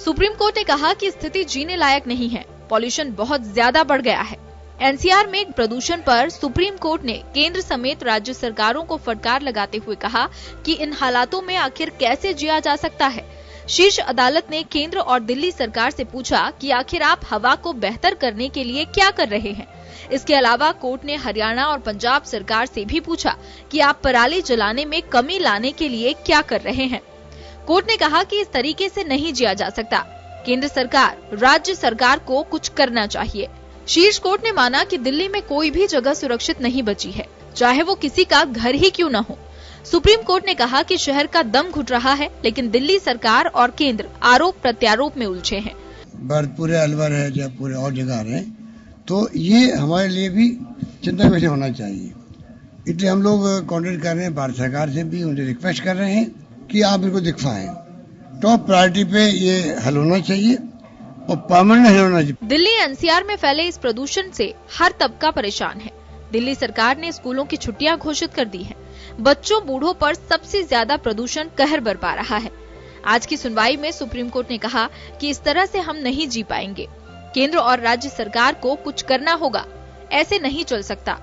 Supreme court ने कहा कि स्थिति जीने लायक नहीं है, पॉल्यूशन बहुत ज्यादा बढ़ गया है। एनसीआर में प्रदूषण पर सुप्रीम कोर्ट ने केंद्र समेत राज्य सरकारों को फटकार लगाते हुए कहा कि इन हालातों में आखिर कैसे जिया जा सकता है। शीर्ष अदालत ने केंद्र और दिल्ली सरकार से पूछा कि आखिर आप हवा को बेहतर करने के लिए क्या कर रहे हैं। इसके अलावा कोर्ट ने हरियाणा और पंजाब सरकार से भी पूछा कि आप पराली जलाने में कमी लाने के लिए क्या कर रहे हैं। कोर्ट ने कहा कि इस तरीके से नहीं जिया जा सकता। केंद्र सरकार, राज्य सरकार को कुछ करना चाहिए। शीर्ष कोर्ट ने माना कि दिल्ली में कोई भी जगह सुरक्षित नहीं बची है, चाहे वो किसी का घर ही क्यों न हो। सुप्रीम कोर्ट ने कहा कि शहर का दम घुट रहा है, लेकिन दिल्ली सरकार और केंद्र आरोप प्रत्यारोप में उलझे हैं। पूरे अलवर है, जयपुर और जगह है, तो ये हमारे लिए भी चिंता विषय होना चाहिए। इसलिए हम लोग कॉन्टेक्ट कर रहे हैं भारत सरकार से भी, उनसे रिक्वेस्ट कर रहे हैं कि आप इनको दिखवाएं। टॉप प्रायोरिटी पे ये हल होना चाहिए और परमानेंट हल होना चाहिए। दिल्ली एनसीआर में फैले इस प्रदूषण से हर तबका परेशान है। दिल्ली सरकार ने स्कूलों की छुट्टियां घोषित कर दी हैं। बच्चों बूढ़ों पर सबसे ज्यादा प्रदूषण कहर बरपा रहा है। आज की सुनवाई में सुप्रीम कोर्ट ने कहा कि इस तरह से हम नहीं जी पाएंगे। केंद्र और राज्य सरकार को कुछ करना होगा, ऐसे नहीं चल सकता।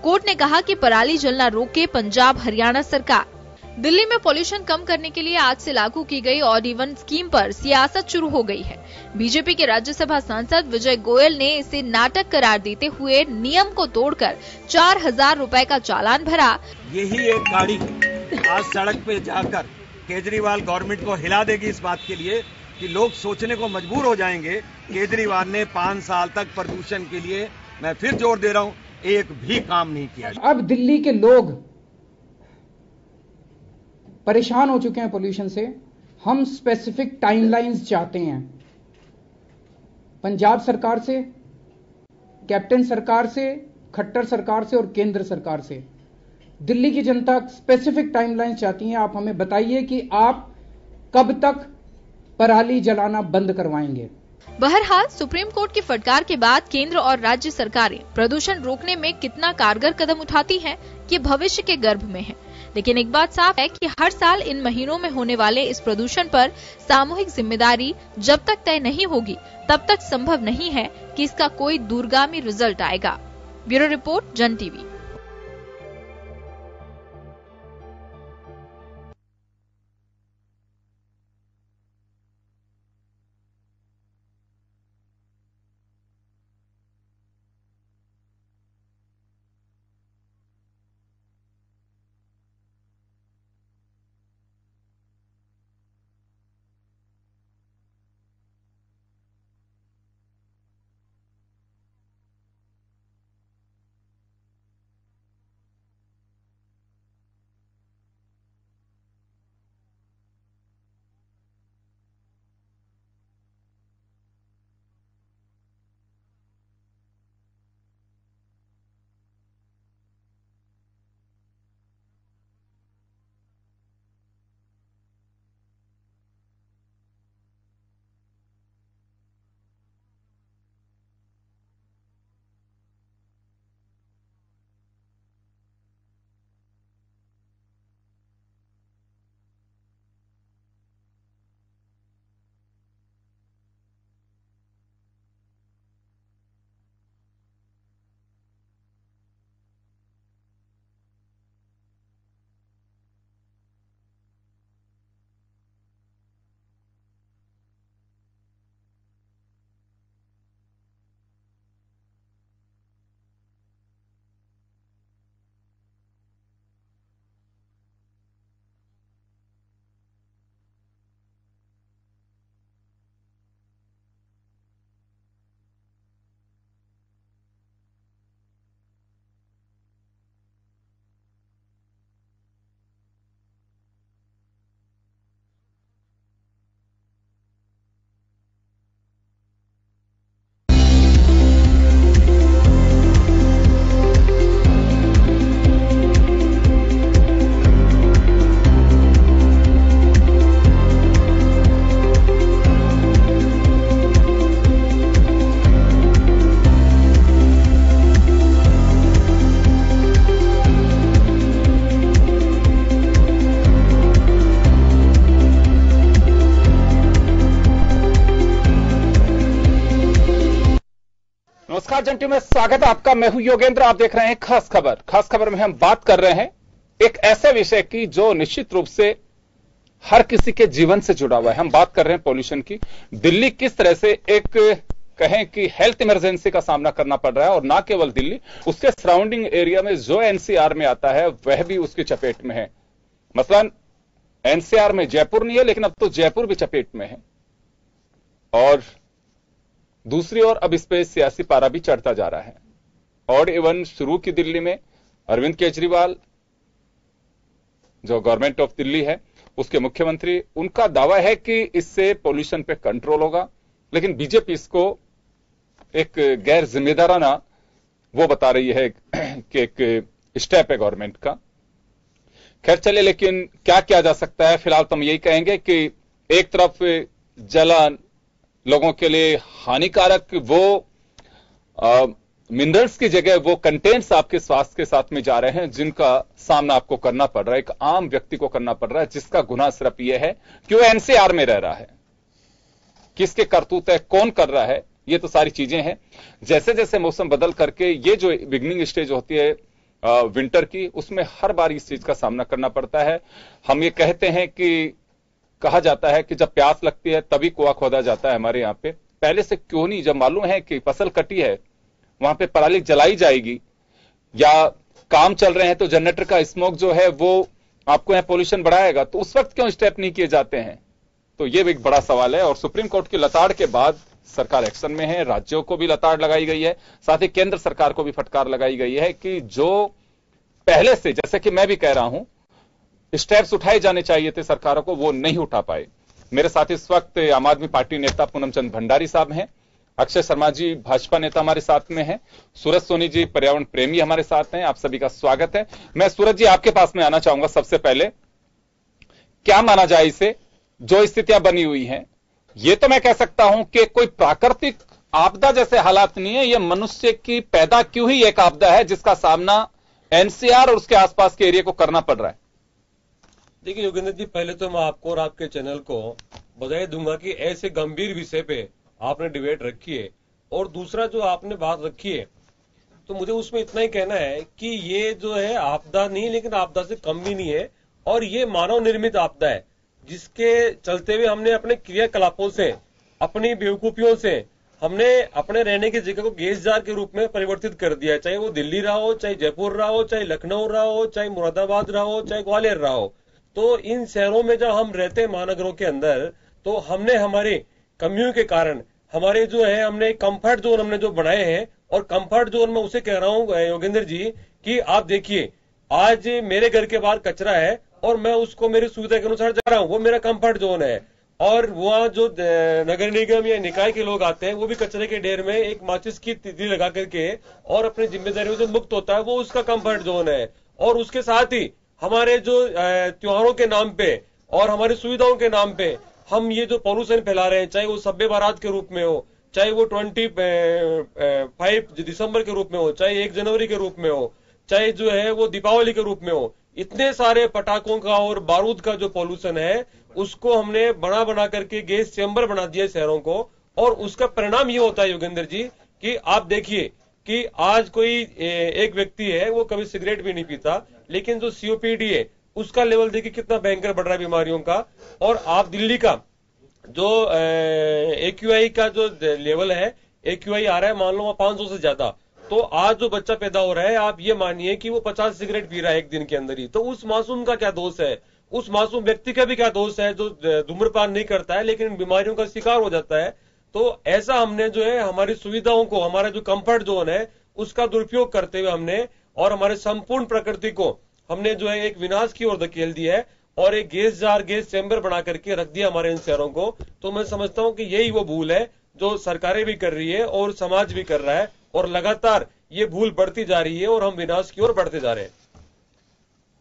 कोर्ट ने कहा कि पराली जलना रोके पंजाब हरियाणा सरकार। दिल्ली में पॉल्यूशन कम करने के लिए आज से लागू की गई ऑड इवन स्कीम पर सियासत शुरू हो गई है। बीजेपी के राज्यसभा सांसद विजय गोयल ने इसे नाटक करार देते हुए नियम को तोड़कर 4,000 रुपए का चालान भरा। यही एक गाड़ी आज सड़क पे जाकर केजरीवाल गवर्नमेंट को हिला देगी इस बात के लिए कि लोग सोचने को मजबूर हो जाएंगे। केजरीवाल ने 5 साल तक प्रदूषण के लिए, मैं फिर जोर दे रहा हूँ, एक भी काम नहीं किया। अब दिल्ली के लोग परेशान हो चुके हैं पॉल्यूशन से। हम स्पेसिफिक टाइमलाइंस चाहते हैं पंजाब सरकार से, कैप्टन सरकार से, खट्टर सरकार से और केंद्र सरकार से। दिल्ली की जनता स्पेसिफिक टाइमलाइंस चाहती है। आप हमें बताइए कि आप कब तक पराली जलाना बंद करवाएंगे। बहरहाल सुप्रीम कोर्ट की फटकार के बाद केंद्र और राज्य सरकारें प्रदूषण रोकने में कितना कारगर कदम उठाती हैं, ये भविष्य के गर्भ में है। लेकिन एक बात साफ है कि हर साल इन महीनों में होने वाले इस प्रदूषण पर सामूहिक जिम्मेदारी जब तक तय नहीं होगी, तब तक संभव नहीं है कि इसका कोई दूरगामी रिजल्ट आएगा। ब्यूरो रिपोर्ट, जन टीवी। नमस्कार जंटी में स्वागत है आपका। मैं हूं योगेंद्र, आप देख रहे हैं खास खबर। खास खबर में हम बात कर रहे हैं एक ऐसे विषय की जो निश्चित रूप से हर किसी के जीवन से जुड़ा हुआ है। हम बात कर रहे हैं पॉल्यूशन की। दिल्ली किस तरह से एक कहें कि हेल्थ इमरजेंसी का सामना करना पड़ रहा है, और ना केवल दिल्ली, उसके सराउंडिंग एरिया में जो एनसीआर में आता है वह भी उसकी चपेट में है। मसलन एनसीआर में जयपुर नहीं है, लेकिन अब तो जयपुर भी चपेट में है। और दूसरी ओर अब इस पे सियासी पारा भी चढ़ता जा रहा है। और इवन शुरू की दिल्ली में अरविंद केजरीवाल जो गवर्नमेंट ऑफ दिल्ली है उसके मुख्यमंत्री, उनका दावा है कि इससे पोल्यूशन पे कंट्रोल होगा, लेकिन बीजेपी इसको एक गैर जिम्मेदाराना वो बता रही है कि एक स्टेप है गवर्नमेंट का। खैर चले, लेकिन क्या किया जा सकता है? फिलहाल तो हम यही कहेंगे कि एक तरफ जलन लोगों के लिए हानिकारक, वो मिनरल्स की जगह वो कंटेंट्स आपके स्वास्थ्य के साथ में जा रहे हैं, जिनका सामना आपको करना पड़ रहा है, एक आम व्यक्ति को करना पड़ रहा है, जिसका गुनाह सिर्फ यह है कि वो एनसीआर में रह रहा है। किसके करतूत है, कौन कर रहा है, ये तो सारी चीजें हैं। जैसे जैसे मौसम बदल करके ये जो बिगनिंग स्टेज होती है विंटर की, उसमें हर बार इस चीज का सामना करना पड़ता है। हम ये कहते हैं कि कहा जाता है कि जब प्यास लगती है तभी कुआं खोदा जाता है हमारे यहां पे। पहले से क्यों नहीं? जब मालूम है कि फसल कटी है, वहां पे पराली जलाई जाएगी, या काम चल रहे हैं तो जनरेटर का स्मोक जो है वो आपको यहां पोल्यूशन बढ़ाएगा, तो उस वक्त क्यों स्टेप नहीं किए जाते हैं? तो ये भी एक बड़ा सवाल है। और सुप्रीम कोर्ट की लताड़ के बाद सरकार एक्शन में है। राज्यों को भी लताड़ लगाई गई है, साथ ही केंद्र सरकार को भी फटकार लगाई गई है कि जो पहले से, जैसे कि मैं भी कह रहा हूं, स्टेप्स उठाए जाने चाहिए थे सरकारों को, वो नहीं उठा पाए। मेरे साथ इस वक्त आम आदमी पार्टी नेता पूनम चंद भंडारी साहब हैं, अक्षय शर्मा जी भाजपा नेता हमारे साथ में हैं, सूरज सोनी जी पर्यावरण प्रेमी हमारे साथ हैं। आप सभी का स्वागत है। मैं सूरज जी आपके पास में आना चाहूंगा। सबसे पहले क्या माना जाए इसे, जो स्थितियां बनी हुई हैं, ये तो मैं कह सकता हूं कि कोई प्राकृतिक आपदा जैसे हालात नहीं है, ये मनुष्य की पैदा क्यों ही एक आपदा है जिसका सामना एनसीआर और उसके आसपास के एरिया को करना पड़ रहा है। देखिए योगेंद्र जी, पहले तो मैं आपको और आपके चैनल को बधाई दूंगा कि ऐसे गंभीर विषय पे आपने डिबेट रखी है। और दूसरा जो आपने बात रखी है, तो मुझे उसमें इतना ही कहना है कि ये जो है आपदा नहीं, लेकिन आपदा से कम भी नहीं है, और ये मानव निर्मित आपदा है, जिसके चलते हुए हमने अपने क्रियाकलापों से, अपनी बेवकूफियों से, हमने अपने रहने की जगह को गैस जार के रूप में परिवर्तित कर दिया है। चाहे वो दिल्ली रहा हो, चाहे जयपुर रहा हो, चाहे लखनऊ रहा हो, चाहे मुरादाबाद रहा हो, चाहे ग्वालियर रहा हो। तो इन शहरों में जब हम रहते हैं महानगरों के अंदर, तो हमने हमारे कमियों के कारण हमारे जो है हमने कंफर्ट जोन हमने जो बनाए हैं, और कंफर्ट जोन में उसे कह रहा हूं योगेंद्र जी कि आप देखिए, आज मेरे घर के बाहर कचरा है और मैं उसको मेरी सुविधा के अनुसार जा रहा हूं, वो मेरा कंफर्ट जोन है। और वहां जो नगर निगम या निकाय के लोग आते हैं, वो भी कचरे के ढेर में एक माचिस की तितली लगा करके और अपनी जिम्मेदारियों से मुक्त होता है, वो उसका कंफर्ट जोन है। और उसके साथ ही हमारे जो त्योहारों के नाम पे और हमारी सुविधाओं के नाम पे हम ये जो पॉल्यूशन फैला रहे हैं, चाहे वो शब बारात के रूप में हो, चाहे वो 25 दिसंबर के रूप में हो, चाहे 1 जनवरी के रूप में हो, चाहे जो है वो दीपावली के रूप में हो, इतने सारे पटाखों का और बारूद का जो पॉल्यूशन है, उसको हमने बना बना करके गैस चैम्बर बना दिया शहरों को। और उसका परिणाम ये होता है योगेंद्र जी कि आप देखिए कि आज कोई एक व्यक्ति है, वो कभी सिगरेट भी नहीं पीता, लेकिन जो सीओपीडी है उसका लेवल देखिए कितना भयंकर बढ़ रहा है बीमारियों का। और आप दिल्ली का जो एक्यूआई का जो लेवल है, एक्यूआई आ रहा है मान लो 500 से ज्यादा, तो आज जो बच्चा पैदा हो रहा है, आप ये मानिए कि वो 50 सिगरेट पी रहा है एक दिन के अंदर ही। तो उस मासूम का क्या दोष है? उस मासूम व्यक्ति का भी क्या दोष है जो धूम्रपान नहीं करता है लेकिन बीमारियों का शिकार हो जाता है। तो ऐसा हमने जो है हमारी सुविधाओं को, हमारा जो कंफर्ट जोन है, उसका दुरुपयोग करते हुए हमने और हमारे संपूर्ण प्रकृति को हमने जो है एक विनाश की ओर धकेल दिया है, और एक गैस जार, गैस चैम्बर बना करके रख दिया हमारे इन शहरों को। तो मैं समझता हूं कि यही वो भूल है जो सरकारें भी कर रही है और समाज भी कर रहा है, और लगातार ये भूल बढ़ती जा रही है और हम विनाश की ओर बढ़ते जा रहे हैं।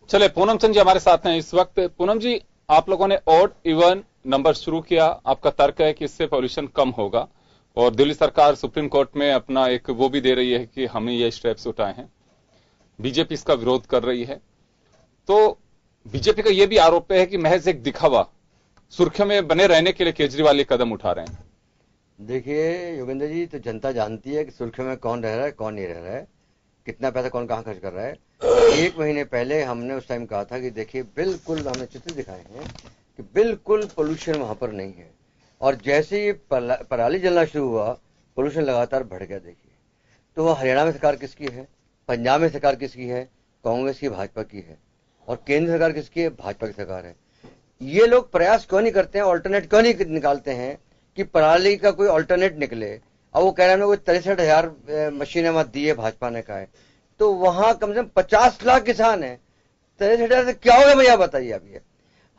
चले, पूनम चंद जी हमारे साथ हैं इस वक्त। पूनम जी, आप लोगों ने ऑड इवन नंबर शुरू किया, आपका तर्क है कि इससे पॉल्यूशन कम होगा, और दिल्ली सरकार सुप्रीम कोर्ट में अपना एक वो भी दे रही है कि हमने ये स्टेप्स उठाए हैं। बीजेपी इसका विरोध कर रही है। तो बीजेपी का यह भी आरोप है कि महज एक दिखावा, सुर्खियों में बने रहने के लिए केजरीवाल ये कदम उठा रहे हैं। देखिए योगेंद्र जी, तो जनता जानती है कि सुर्खियों में कौन रह रहा है कौन नहीं रह रहा है, कितना पैसा कौन कहाँ खर्च कर रहा है। 1 महीने पहले हमने उस टाइम कहा था कि देखिए बिल्कुल, हमने चित्र दिखाए हैं कि बिल्कुल पोल्यूशन वहां पर नहीं है, और जैसे ही पराली जलना शुरू हुआ पोल्यूशन लगातार बढ़ गया। देखिए तो वो हरियाणा में सरकार किसकी है, पंजाब में सरकार किसकी है, कांग्रेस की, भाजपा की है, और केंद्र सरकार किसकी है, भाजपा की सरकार है। ये लोग प्रयास क्यों नहीं करते हैं, ऑल्टरनेट क्यों नहीं निकालते हैं कि पराली का कोई ऑल्टरनेट निकले। अब वो कह रहे हैं कोई 63,000 मशीनें मत दी है, भाजपा ने कहा है, तो वहां कम से कम 50 लाख किसान है। 63,000 से क्या होगा भैया बताइए आप। ये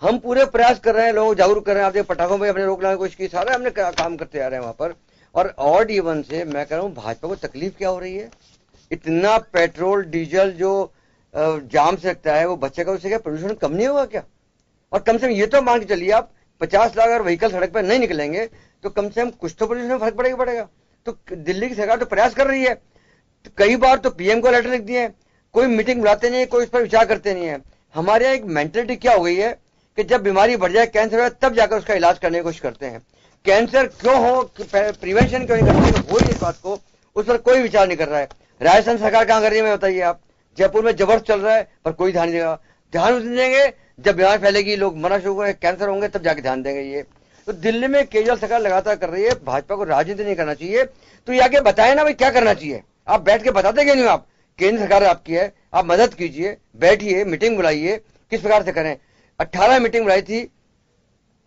हम पूरे प्रयास कर रहे हैं, लोग जागरूक कर रहे हैं, आप पटाखों में अपने रोक लाने की कोशिश की, सारे हमने काम करते आ रहे हैं वहां पर। और ऑड इवन से मैं कह रहा हूँ भाजपा को तकलीफ क्या हो रही है, इतना पेट्रोल डीजल जो जाम से लगता है वो बचेगा, उससे क्या प्रदूषण कम नहीं होगा क्या। और कम से कम ये तो मान के चलिए आप 50 लाख अगर व्हीकल सड़क पर नहीं निकलेंगे तो कम से कम कुछ तो पोल्यूशन में फर्क पड़ेगा। तो दिल्ली की सरकार तो प्रयास कर रही है, तो कई बार तो पीएम को लेटर लिख दिए, कोई मीटिंग बुलाते नहीं है, कोई इस पर विचार करते नहीं है। हमारे यहाँ एक मेंटेलिटी क्या हो गई है कि जब बीमारी बढ़ जाए, कैंसर हो तब जाकर उसका इलाज करने की कोशिश करते हैं। कैंसर क्यों हो, प्रिवेंशन क्यों नहीं करते, हो इस बात को, उस पर कोई विचार नहीं कर रहा है। राजस्थान सरकार कहां कर रही है मैं बताइए आप। जयपुर में जबरदस्त चल रहा है पर कोई ध्यान नहीं देगा। ध्यान उस दिन देंगे जब बीमारी फैलेगी, लोग मरना शुरू करेंगे, कैंसर होंगे, तब जाके ध्यान देंगे। ये तो दिल्ली में केजरीवाल सरकार लगातार कर रही है। भाजपा को राजनीति नहीं करना चाहिए, तो ये आगे बताए ना भाई क्या करना चाहिए। आप बैठ के बताते क्यों नहीं, आप केंद्र सरकार आपकी है, आप मदद कीजिए, बैठिए, मीटिंग बुलाइए, किस प्रकार से करें। 18 मीटिंग बुलाई थी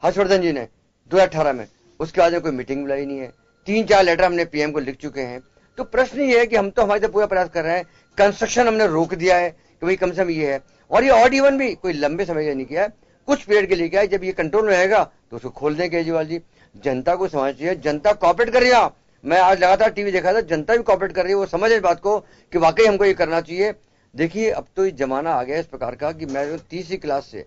हर्षवर्धन जी ने 2018 में, उसके बाद कोई मीटिंग बुलाई नहीं है। 3-4 लेटर हमने पीएम को लिख चुके हैं। तो प्रश्न ये है कि हम तो हमारे से पूरा प्रयास कर रहे हैं, कंस्ट्रक्शन हमने रोक दिया है कि भाई कम से कम ये है, और ये ऑड इवन भी कोई लंबे समय के नहीं किया है, कुछ पीरियड के लिए किया है। जब ये कंट्रोल में रहेगा तो उसको खोल दें केजरीवाल जी। जनता को समझना चाहिए, जनता कॉपरेट कर रही है। मैं आज लगातार टीवी देखा था, जनता भी कॉपरेट कर रही है, वो समझ इस बात को कि वाकई हमको ये करना चाहिए। देखिए अब तो ये जमाना आ गया इस प्रकार का कि मैं 30वीं क्लास से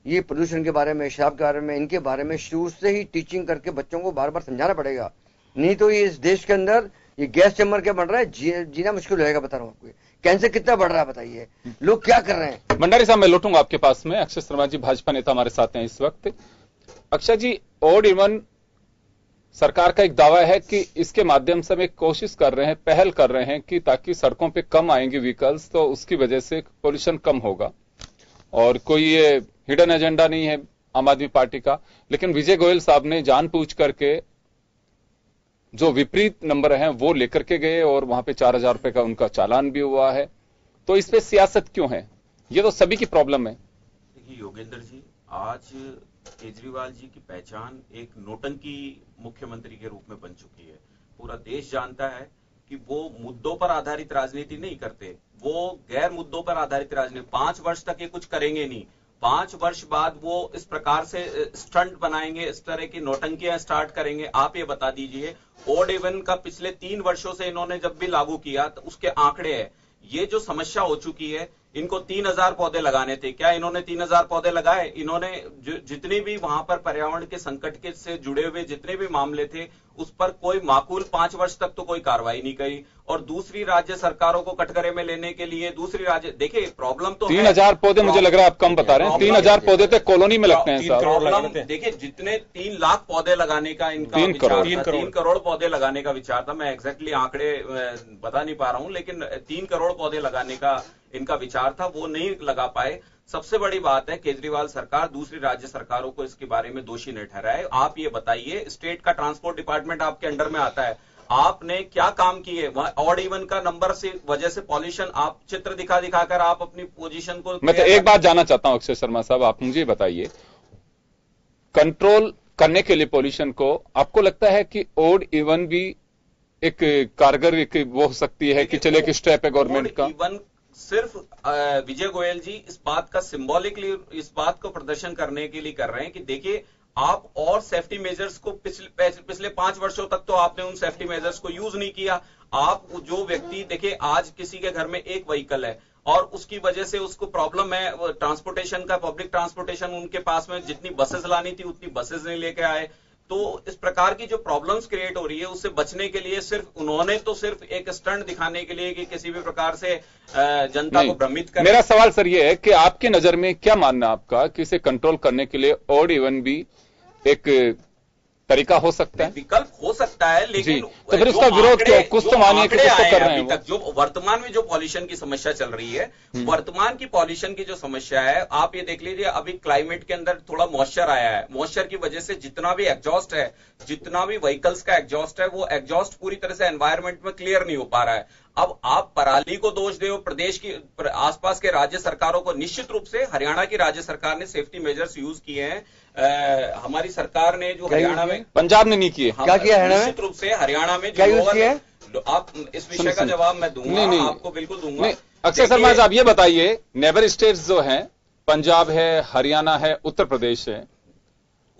ये प्रदूषण के बारे में, शराब के बारे में, इनके बारे में शुरू से ही टीचिंग करके बच्चों को बार बार समझाना पड़ेगा, नहीं तो ये इस देश के अंदर ये गैस चैम्बर क्या बढ़ रहा है, जीना मुश्किल हो जाएगा। बता रहा हूँ आपको, कैंसर कितना बढ़ रहा है बताइए, लोग क्या कर रहे हैं। भंडारी साहब मैं लौटूंगा आपके पास में। अक्षय शर्मा जी भाजपा नेता हमारे साथ हैं इस वक्त। अक्षय जी, ऑड इवन सरकार का एक दावा है कि इसके माध्यम से हम एक कोशिश कर रहे हैं, पहल कर रहे हैं कि ताकि सड़कों पे कम आएंगे व्हीकल्स, तो उसकी वजह से पोल्यूशन कम होगा, और कोई ये हिडन एजेंडा नहीं है आम आदमी पार्टी का। लेकिन विजय गोयल साहब ने जानबूझ करके जो विपरीत नंबर हैं वो लेकर के गए, और वहां पे 4,000 रुपए का उनका चालान भी हुआ है। तो इस पे सियासत क्यों है, ये तो सभी की प्रॉब्लम है। देखिए योगेंद्र जी, आज केजरीवाल जी की पहचान एक नोटंकी मुख्यमंत्री के रूप में बन चुकी है। पूरा देश जानता है कि वो मुद्दों पर आधारित राजनीति नहीं करते, वो गैर मुद्दों पर आधारित राजनीति। 5 वर्ष तक ये कुछ करेंगे नहीं, 5 वर्ष बाद वो इस प्रकार से स्टंट बनाएंगे, इस तरह की नौटंकियां स्टार्ट करेंगे। आप ये बता दीजिए, ऑड इवन का पिछले 3 वर्षों से इन्होंने जब भी लागू किया तो उसके आंकड़े हैं। ये जो समस्या हो चुकी है, इनको 3,000 पौधे लगाने थे, क्या इन्होंने 3,000 पौधे लगाए? इन्होंने जितने भी वहां पर पर्यावरण के संकट के से जुड़े हुए जितने भी मामले थे उस पर कोई माकूल 5 वर्ष तक तो कोई कार्रवाई नहीं करी। और दूसरी राज्य सरकारों को कटघरे में लेने के लिए दूसरी राज्य, देखिए प्रॉब्लम तो 3,000 पौधे मुझे लग रहा है आप कम बता रहे हैं। 3,000 पौधे तो कॉलोनी में लगते हैं प्रॉब्लम। देखिए जितने 3 लाख पौधे लगाने का इनका 3 करोड़ पौधे लगाने का विचार था। मैं एग्जैक्टली आंकड़े बता नहीं पा रहा हूं, लेकिन 3 करोड़ पौधे लगाने का इनका विचार था, वो नहीं लगा पाए। सबसे बड़ी बात है, केजरीवाल सरकार दूसरी राज्य सरकारों को इसके बारे में दोषी नहीं ठहराए। आप ये बताइए, स्टेट का ट्रांसपोर्ट डिपार्टमेंट आपके अंडर में आता है, आपने क्या काम किए? ऑड इवन का नंबर से वजह से पॉल्यूशन, आप चित्र दिखाकर आप अपनी पोजीशन को। मैं तो एक बात जानना चाहता हूं अक्षय शर्मा साहब, आप मुझे बताइए, कंट्रोल करने के लिए पॉल्यूशन को आपको लगता है कि ऑड इवन भी एक कारगर वो हो सकती है कि चले एक स्टेप है गवर्नमेंट का? इवन सिर्फ विजय गोयल जी इस बात का सिंबॉलिकली इस बात को प्रदर्शन करने के लिए कर रहे हैं कि देखिए आप और सेफ्टी मेजर्स को पिछले 5 वर्षों तक तो आपने उन सेफ्टी मेजर्स को यूज नहीं किया। आप जो व्यक्ति, देखिए आज किसी के घर में एक व्हीकल है और उसकी वजह से उसको प्रॉब्लम है ट्रांसपोर्टेशन का, पब्लिक ट्रांसपोर्टेशन, उनके पास में जितनी बसेस लानी थी उतनी बसेस नहीं लेके आए। तो इस प्रकार की जो प्रॉब्लम्स क्रिएट हो रही है उससे बचने के लिए उन्होंने सिर्फ एक स्टंट दिखाने के लिए कि किसी भी प्रकार से जनता को भ्रमित करें। मेरा सवाल सर ये है कि आपकी नजर में क्या मानना आपका कि इसे कंट्रोल करने के लिए ऑड इवन भी एक तरीका हो सकता है, विकल्प हो सकता है, लेकिन तो फिर उसका विरोध क्यों? कुछ तो मानिए कि कुछ तो कर रहे हैं। तक जो वर्तमान में जो पॉल्यूशन की समस्या चल रही है, वर्तमान की पॉल्यूशन की जो समस्या है, आप ये देख लीजिए, अभी क्लाइमेट के अंदर थोड़ा मॉइस्चर आया है, मॉइस्चर की वजह से जितना भी एग्जॉस्ट है, जितना भी व्हीकल्स का एग्जॉस्ट है, वो एग्जॉस्ट पूरी तरह से एनवायरमेंट में क्लियर नहीं हो पा रहा है। अब आप पराली को दोष दे, प्रदेश की आसपास के राज्य सरकारों को, निश्चित रूप से हरियाणा की राज्य सरकार ने सेफ्टी मेजर्स यूज किए हैं। हमारी सरकार ने जो हरियाणा में, पंजाब ने नहीं किए, क्या किया है? निश्चित रूप से हरियाणा में क्या यूज किया है? आप इस विषय का जवाब मैं दूंगा, नहीं, आपको बिल्कुल दूंगा। अक्षय शर्मा साहब ये बताइए, नेबर स्टेट्स जो हैं, पंजाब है, हरियाणा है, उत्तर प्रदेश है,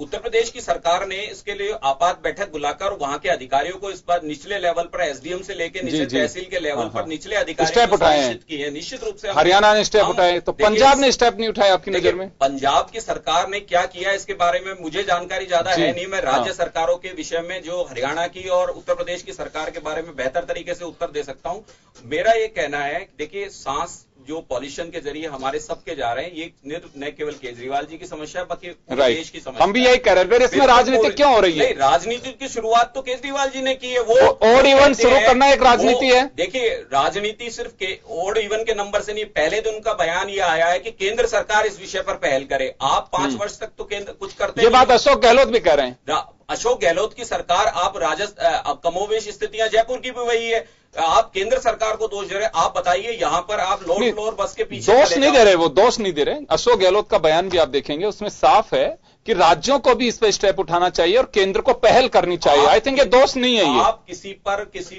उत्तर प्रदेश की सरकार ने इसके लिए आपात बैठक बुलाकर वहां के अधिकारियों को इस पर निचले लेवल पर एसडीएम से लेकर नीचे तहसील के लेवल पर निचले अधिकारियों स्टेप उठाए किए हैं। निश्चित रूप से हरियाणा ने स्टेप उठाए, तो पंजाब ने स्टेप नहीं उठाए आपकी नजर में? पंजाब की सरकार ने क्या किया इसके बारे में मुझे जानकारी ज्यादा है नहीं। मैं राज्य सरकारों के विषय में जो हरियाणा की और उत्तर प्रदेश की सरकार के बारे में बेहतर तरीके से उत्तर दे सकता हूं। मेरा ये कहना है, देखिए, सांस जो पॉल्यूशन के जरिए हमारे सबके जा रहे हैं, ये न केवल केजरीवाल जी की समस्या, बल्कि देश की समस्या। हम भी यही कह रहे हैं, इसमें राजनीति क्यों हो रही है? राजनीति की शुरुआत तो केजरीवाल जी ने की है। वो ओड इवन शुरू करना एक राजनीति है। देखिए, राजनीति सिर्फ ओड इवन के नंबर से नहीं, पहले दिन उनका बयान ये आया है कि केंद्र सरकार इस विषय पर पहल करे। आप 5 वर्ष तक तो केंद्र कुछ करते, ये बात अशोक गहलोत भी कह रहे हैं। अशोक गहलोत की सरकार, आप कमोवेश स्थितियां जयपुर की भी वही है, आप केंद्र सरकार को दोष दे रहे हैं। आप बताइए, यहां पर आप लोड फ्लोर बस के पीछे दोष नहीं दे रहे, वो दोष नहीं दे रहे। अशोक गहलोत का बयान भी आप देखेंगे, उसमें साफ है कि राज्यों को भी इस पर स्टेप उठाना चाहिए और केंद्र को पहल करनी चाहिए। आई थिंक ये दोष नहीं है। ये आप किसी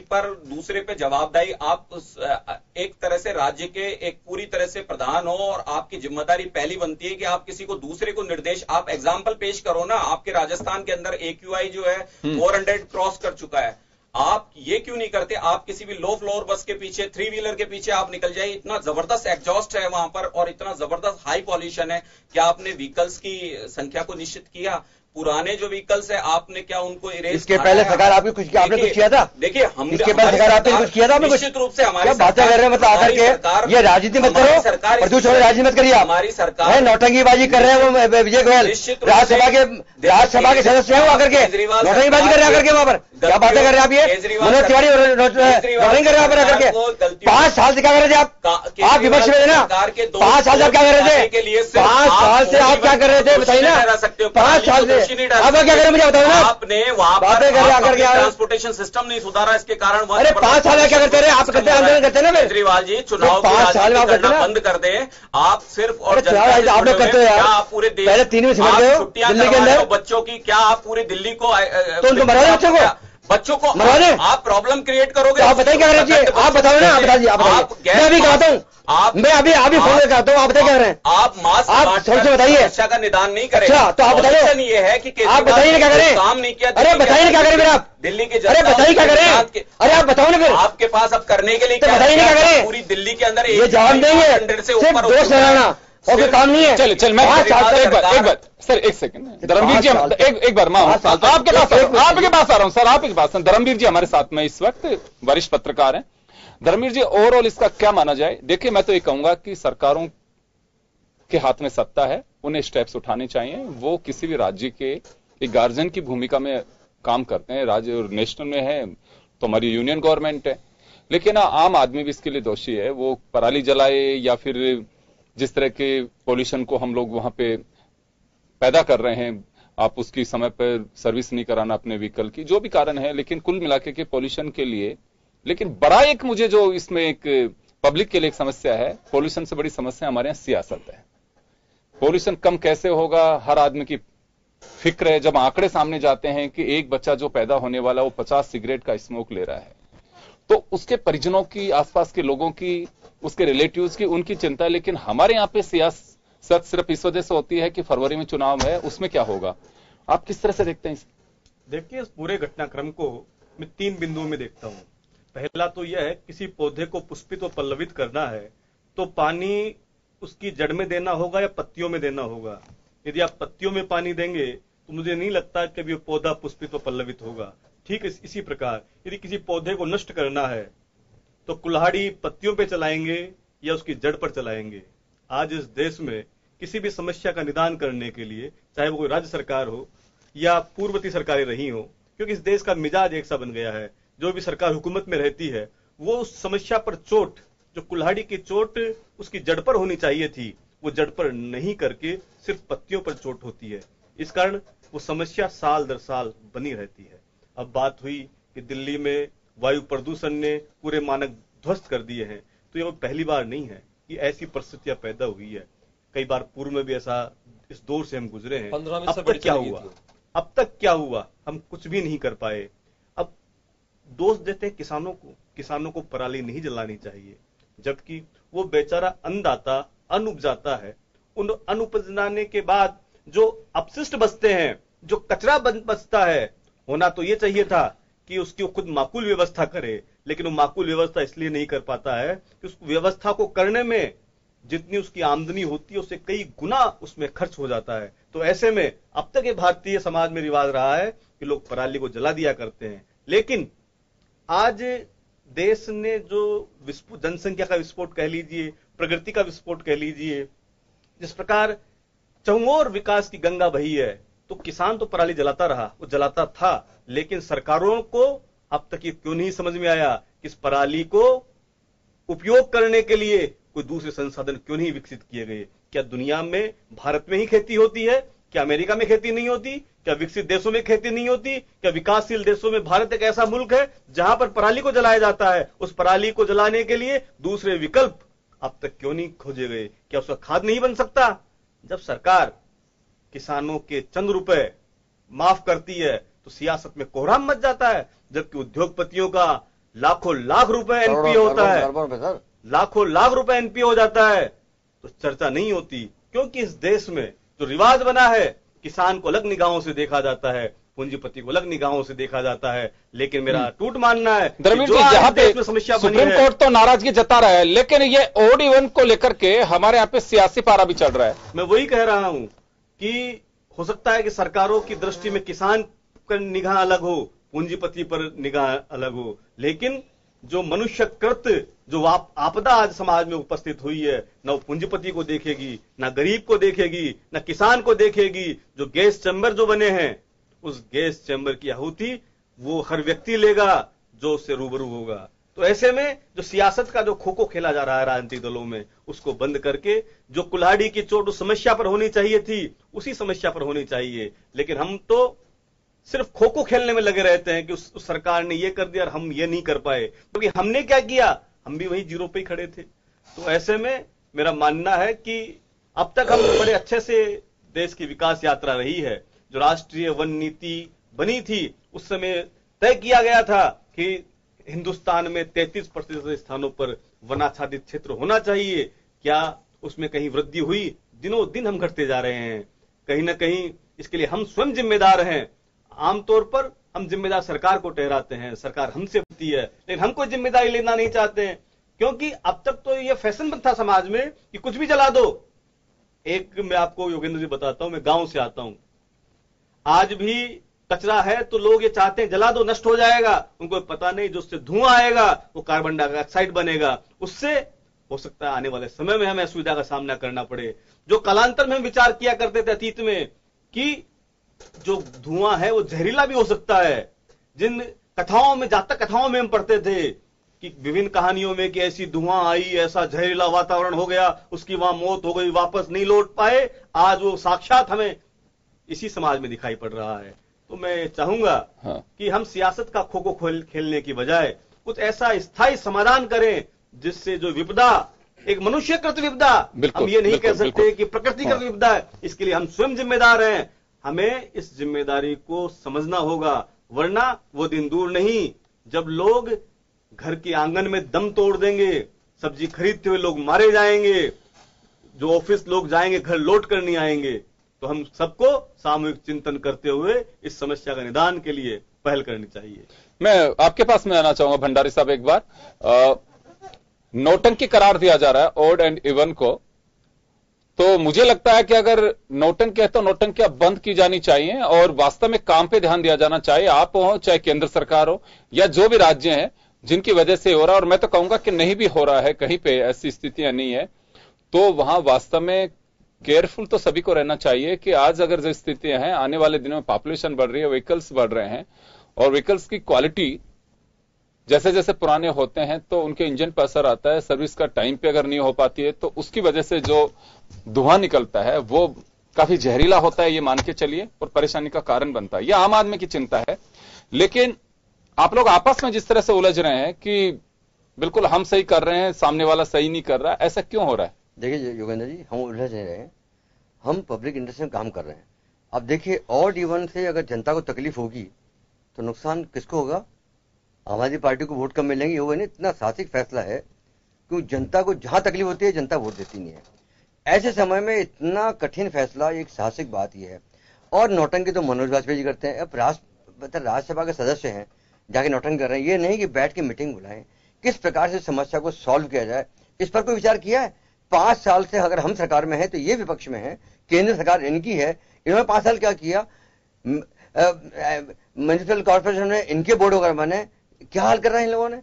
पर दूसरे पे जवाबदारी, आप एक तरह से राज्य के एक पूरी तरह से प्रधान हो और आपकी जिम्मेदारी पहली बनती है कि आप किसी को दूसरे को निर्देश, आप एग्जाम्पल पेश करो ना। आपके राजस्थान के अंदर AQI जो है 400 क्रॉस कर चुका है, आप ये क्यों नहीं करते? आप किसी भी लो फ्लोर बस के पीछे, 3 व्हीलर के पीछे आप निकल जाइए, इतना जबरदस्त एग्जॉस्ट है वहां पर और इतना जबरदस्त हाई पॉल्यूशन है। क्या आपने व्हीकल्स की संख्या को निश्चित किया? पुराने जो व्हीकल्स है, आपने क्या उनको इरेज? इसके पहले सरकार आपने कुछ किया था? देखिए, हम इसके पहले सरकार आपने कुछ किया था? निश्चित रूप से हमारी बातें कर रहे हैं, मतलब आकर के ये राजनीति मत करो, प्रदूषण राजनीति मत करिए। हमारी सरकार नौटंकीबाजी कर रहे हैं वो विजय गोयल, राज्यसभा के सदस्य हैं वो आकर के नौटंकीबाजी कर रहे हैं आकर के वहां पर। क्या बातें कर रहे हैं आप? ये मनोज तिवारी नौटंकी कर रहे हैं आप आकर के। 5 साल से क्या कर रहे थे आप विपक्ष में ना? 5 साल से क्या कर रहे थे? 5 साल से आप क्या कर रहे थे बताइए ना? 5 साल से अब क्या करें मुझे बताओ ना? आपने वहां पर ट्रांसपोर्टेशन सिस्टम नहीं सुधारा, इसके कारण। अरे 5 साल में क्या करते रहे आप? करते आंदोलन करते ना? केजरीवाल जी, चुनाव 5 साल में करना बंद कर दे आप सिर्फ। और आप लोग करते हो यार, आप पूरे देश पहले 3 में समझते हो दिल्ली के अंदर बच्चों की, क्या आप पूरे दिल्ली को तो उनको मरवा दे, बच्चों को मरवा दे? आप प्रॉब्लम क्रिएट करोगे। आप बताइए क्या करना चाहिए? आप बताओ ना, आप बताइए। मैं अभी कहता हूँ, मैं अभी फोन में कहता हूँ, आप बताइए क्या कर रहे हैं? आप मास्क, आप सबसे बताइए, समस्या का निदान नहीं करें। अच्छा, तो आप बताइए, ये है कि आप बताइए ना क्या करें? काम नहीं किया। अरे बताइए ना क्या करें फिर आप? दिल्ली के, अरे बताइए क्या करें? अरे आप बताओ ना फिर, आपके पास अब करने के लिए तो बताइए ना क्या करें? पूरी दिल्ली के अंदर ये जवाब देंगे, सिर्फ दोष लगाना और कोई काम नहीं है। चल मैं एक बार सर, एक सेकंड, धर्मवीर जी, एक बार मैं आपके पास आ रहा हूं सर, आपके पास। धर्मवीर जी हमारे साथ में इस वक्त वरिष्ठ पत्रकार हैं। धर्मवीर जी, ओवरऑल इसका क्या माना जाए? देखिए, मैं तो ये कहूंगा कि सरकारों के हाथ में सत्ता है, उन्हें स्टेप्स उठाने चाहिए। वो किसी भी राज्य के एक गार्जियन की भूमिका में काम करते हैं। राज्य और नेशनल में है तो हमारी यूनियन गवर्नमेंट है, लेकिन आम आदमी भी इसके लिए दोषी है। वो पराली जलाए या फिर जिस तरह के पॉल्यूशन को हम लोग वहां पे पैदा कर रहे हैं, आप उसकी समय पर सर्विस नहीं कराना अपने व्हीकल की, जो भी कारण है, लेकिन कुल मिलाके के पॉल्यूशन के लिए। लेकिन बड़ा एक मुझे जो इसमें एक पब्लिक के लिए एक समस्या है, पॉल्यूशन से बड़ी समस्या हमारे यहाँ सियासत है। पॉल्यूशन कम कैसे होगा, हर आदमी की फिक्र है। जब आंकड़े सामने जाते हैं कि एक बच्चा जो पैदा होने वाला वो 50 सिगरेट का स्मोक ले रहा है, तो उसके परिजनों की, आसपास के लोगों की, उसके रिलेटिव्स की, उनकी चिंता है। लेकिन हमारे यहाँ पे सियासत सिर्फ इस वजह से होती है कि फरवरी में चुनाव है, उसमें क्या होगा? आप किस तरह से देखते हैं? देखिए, इस पूरे घटनाक्रम को मैं 3 बिंदुओं में देखता हूं। पहला तो यह है, किसी पौधे को पुष्पित और पल्लवित करना है तो पानी उसकी जड़ में देना होगा या पत्तियों में देना होगा। यदि आप पत्तियों में पानी देंगे तो मुझे नहीं लगता कि वो पौधा पुष्पित और पल्लवित होगा। ठीक इसी प्रकार यदि किसी पौधे को नष्ट करना है तो कुल्हाड़ी पत्तियों पे चलाएंगे या उसकी जड़ पर चलाएंगे। आज इस देश में किसी भी समस्या का निदान करने के लिए, चाहे वो कोई राज्य सरकार हो या पूर्ववर्ती सरकारें रही हो, क्योंकि इस देश का मिजाज एक सा बन गया है, जो भी सरकार हुकूमत में रहती है वो उस समस्या पर चोट, जो कुल्हाड़ी की चोट उसकी जड़ पर होनी चाहिए थी, वो जड़ पर नहीं करके सिर्फ पत्तियों पर चोट होती है। इस कारण वो समस्या साल दर साल बनी रहती है। अब बात हुई कि दिल्ली में वायु प्रदूषण ने पूरे मानक ध्वस्त कर दिए हैं, तो ये पहली बार नहीं है कि ऐसी परिस्थितियां पैदा हुई है। कई बार पूर्व में भी ऐसा इस दौर से हम गुजरे हैं। अब तक क्या हुआ? अब तक क्या हुआ? हम कुछ भी नहीं कर पाए। अब दोष देते हैं किसानों को पराली नहीं जलानी चाहिए, जबकि वो बेचारा अन्नदाता अन्न उपजाता है। उन अन्न उपजाने के बाद जो अपशिष्ट बचते हैं, जो कचरा बचता है, होना तो ये चाहिए था कि उसकी खुद माकूल व्यवस्था करे, लेकिन वो माकूल व्यवस्था इसलिए नहीं कर पाता है कि उस व्यवस्था को करने में जितनी उसकी आमदनी होती है उससे कई गुना उसमें खर्च हो जाता है। तो ऐसे में अब तक ये भारतीय समाज में रिवाज रहा है कि लोग पराली को जला दिया करते हैं, लेकिन आज देश ने जो जनसंख्या का विस्फोट कह लीजिए, प्रगति का विस्फोट कह लीजिए, जिस प्रकार चहुओर विकास की गंगा बही है, तो किसान तो पराली जलाता रहा, वो जलाता था, लेकिन सरकारों को अब तक ये क्यों नहीं समझ में आया कि इस पराली को उपयोग करने के लिए कोई दूसरे संसाधन क्यों नहीं विकसित किए गए? क्या दुनिया में भारत में ही खेती होती है? क्या अमेरिका में खेती नहीं होती? क्या विकसित देशों में खेती नहीं होती? क्या विकासशील देशों में भारत एक ऐसा मुल्क है जहां पर पराली को जलाया जाता है? उस पराली को जलाने के लिए दूसरे विकल्प अब तक क्यों नहीं खोजे गए? क्या उसका खाद नहीं बन सकता? जब सरकार किसानों के चंद रुपए माफ करती है तो सियासत में कोहराम मच जाता है, जबकि उद्योगपतियों का लाखों लाख रुपए एनपीओ होता है, लाखों लाख रुपए एनपीओ हो जाता है, तो चर्चा नहीं होती। क्योंकि इस देश में जो रिवाज बना है, किसान को अलग निगाहों से देखा जाता है, पूंजीपति को अलग निगाहों से देखा जाता है। लेकिन मेरा टूट मानना है धर्मेंद्र जी, जहां पे समस्या सुप्रीम कोर्ट तो नाराजगी जता रहा है, लेकिन ये ओड इवन को लेकर के हमारे यहाँ पे सियासी पारा भी चल रहा है। मैं वही कह रहा हूं कि हो सकता है कि सरकारों की दृष्टि में किसान पर निगाह अलग हो, पूंजीपति पर निगाह अलग हो, लेकिन जो मनुष्यकृत जो आपदा आज समाज में उपस्थित हुई है, न वो पूंजीपति को देखेगी, न गरीब को देखेगी, न किसान को देखेगी। जो गैस चैम्बर जो बने हैं, उस गैस चैम्बर की आहुति वो हर व्यक्ति लेगा जो उससे रूबरू होगा। तो ऐसे में जो सियासत का जो खो खो खेला जा रहा है राजनीतिक दलों में, उसको बंद करके जो कुल्हाड़ी की चोट उस समस्या पर होनी चाहिए थी, उसी समस्या पर होनी चाहिए। लेकिन हम तो सिर्फ खो खो खेलने में लगे रहते हैं कि उस सरकार ने ये कर दिया और हम ये नहीं कर पाए, क्योंकि हमने क्या किया, हम भी वही जीरो पे ही खड़े थे। तो ऐसे में मेरा मानना है कि अब तक हम बड़े अच्छे से देश की विकास यात्रा रही है। जो राष्ट्रीय वन नीति बनी थी, उस समय तय किया गया था कि हिंदुस्तान में 33% स्थानों पर वनाच्छादित क्षेत्र होना चाहिए। क्या उसमें कहीं वृद्धि हुई? दिनों दिन हम घटते जा रहे हैं। कहीं ना कहीं इसके लिए हम स्वयं जिम्मेदार हैं। आमतौर पर हम जिम्मेदार सरकार को ठहराते हैं, सरकार हमसे होती है, लेकिन हम कोई जिम्मेदारी लेना नहीं चाहते हैं, क्योंकि अब तक तो ये फैशन था समाज में कि कुछ भी जला दो। एक मैं आपको योगेंद्र जी बताता हूं, मैं गांव से आता हूं, आज भी कचरा है तो लोग ये चाहते हैं जला दो, नष्ट हो जाएगा। उनको पता नहीं जो उससे धुआं आएगा वो कार्बन डाइऑक्साइड बनेगा, उससे हो सकता है आने वाले समय में हमें असुविधा का सामना करना पड़े। जो कालांतर में हम विचार किया करते थे अतीत में कि जो धुआं है वो जहरीला भी हो सकता है, जिन कथाओं में, जातक कथाओं में हम पढ़ते थे कि विभिन्न कहानियों में कि ऐसी धुआं आई, ऐसा जहरीला वातावरण हो गया, उसकी वहां मौत हो गई, वापस नहीं लौट पाए, आज वो साक्षात हमें इसी समाज में दिखाई पड़ रहा है। तो मैं चाहूंगा कि हम सियासत का खो खो खेलने की बजाय कुछ ऐसा स्थायी समाधान करें जिससे जो विपदा, एक मनुष्यकृत विपदा, हम ये नहीं कह सकते कि प्रकृतिकृत विपदा है, इसके लिए हम स्वयं जिम्मेदार हैं। हमें इस जिम्मेदारी को समझना होगा, वरना वो दिन दूर नहीं जब लोग घर के आंगन में दम तोड़ देंगे, सब्जी खरीदते हुए लोग मारे जाएंगे, जो ऑफिस लोग जाएंगे घर लौट कर नहीं आएंगे। तो हम सबको सामूहिक चिंतन करते हुए इस समस्या का निदान के लिए पहल करनी चाहिए। मैं आपके पास में आना चाहूंगा भंडारी साहब, एक बार नौटंकी करार दिया जा रहा है ओड एंड इवन को, तो मुझे लगता है कि अगर नौटंकी है तो नौटंकियां बंद की जानी चाहिए और वास्तव में काम पे ध्यान दिया जाना चाहिए। आप हो चाहे केंद्र सरकार हो या जो भी राज्य हैं जिनकी वजह से हो रहा है, और मैं तो कहूंगा कि नहीं भी हो रहा है, कहीं पे ऐसी स्थितियां नहीं है, तो वहां वास्तव में केयरफुल तो सभी को रहना चाहिए कि आज अगर जो स्थितियां हैं, आने वाले दिनों में पॉपुलेशन बढ़ रही है, व्हीकल्स बढ़ रहे हैं और व्हीकल्स की क्वालिटी जैसे जैसे पुराने होते हैं तो उनके इंजन पर असर आता है, सर्विस का टाइम पे अगर नहीं हो पाती है तो उसकी वजह से जो धुआं निकलता है वो काफी जहरीला होता है, ये मान के चलिए, और परेशानी का कारण बनता है। यह आम आदमी की चिंता है। लेकिन आप लोग आपस में जिस तरह से उलझ रहे हैं कि बिल्कुल हम सही कर रहे हैं, सामने वाला सही नहीं कर रहा, ऐसा क्यों हो रहा है? देखिए योगेंद्र जी, हम उलझ नहीं रहे हैं, हम पब्लिक इंटरेस्ट में काम कर रहे हैं। अब देखिए, ऑड इवन से अगर जनता को तकलीफ होगी तो नुकसान किसको होगा? आम आदमी पार्टी को वोट कम मिलेंगे, होगा नहीं। इतना साहसिक फैसला है क्योंकि जनता को जहां तकलीफ होती है जनता वोट देती नहीं है। ऐसे समय में इतना कठिन फैसला, एक साहसिक बात यह है। और नौटंकी तो मनोज वाजपेयी जी करते हैं। अब राज्यसभा के सदस्य हैं, जाके नौटंकी कर रहे हैं। ये नहीं कि बैठ के मीटिंग बुलाएं, किस प्रकार से समस्या को सॉल्व किया जाए, इस पर कोई विचार किया है? 5 साल से अगर हम सरकार में है तो ये विपक्ष में है, केंद्र सरकार इनकी है। इन्होंने 5 साल क्या किया? म्युनिसिपल कॉर्पोरेशन में इनके बोर्ड वगैरह बने, क्या हाल कर रहे हैं इन लोगों ने?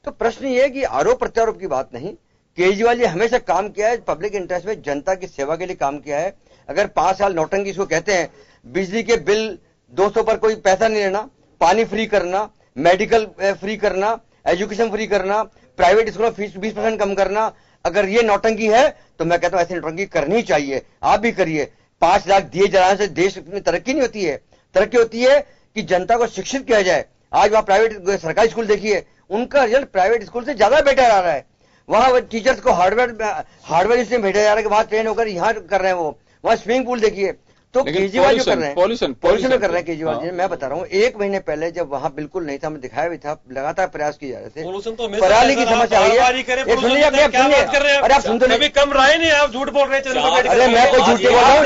तो प्रश्न ये है कि आरोप प्रत्यारोप की बात नहीं। केजरीवाल जी हमेशा काम किया है पब्लिक इंटरेस्ट में, जनता की सेवा के लिए काम किया है। अगर 5 साल नौटंकी इसको कहते हैं, बिजली के बिल 200 पर कोई पैसा नहीं लेना, पानी फ्री करना, मेडिकल फ्री करना, एजुकेशन फ्री करना, प्राइवेट स्कूलों फीस 20% कम करना, अगर ये नौटंकी है तो मैं कहता हूं ऐसी नौटंकी करनी चाहिए। आप भी करिए। 5 लाख दिए जाने से देश में तरक्की नहीं होती है। तरक्की होती है कि जनता को शिक्षित किया जाए। आज वहां प्राइवेट सरकारी स्कूल देखिए, उनका रिजल्ट प्राइवेट स्कूल से ज्यादा बेटर आ रहा है। वहां टीचर्स को हार्डवेयर इसलिए भेजा जा रहा है कि वहां ट्रेन होकर यहाँ कर रहे हैं वो। वहां स्विमिंग पूल देखिए। तो केजरीवाल जो कर रहे हैं पॉल्यूशन में कर रहे हैं केजरीवाल जी। मैं बता रहा हूँ, 1 महीने पहले जब वहां बिल्कुल नहीं था, हमें दिखाया भी था, लगातार प्रयास किए जा रहे थे। पराली की समस्या आई है। सुनिए, अरे आप सुनते नहीं, कम रहे नहीं, आप झूठ बोल रहे हैं। अरे मैं कोई झूठ बोल रहा हूँ?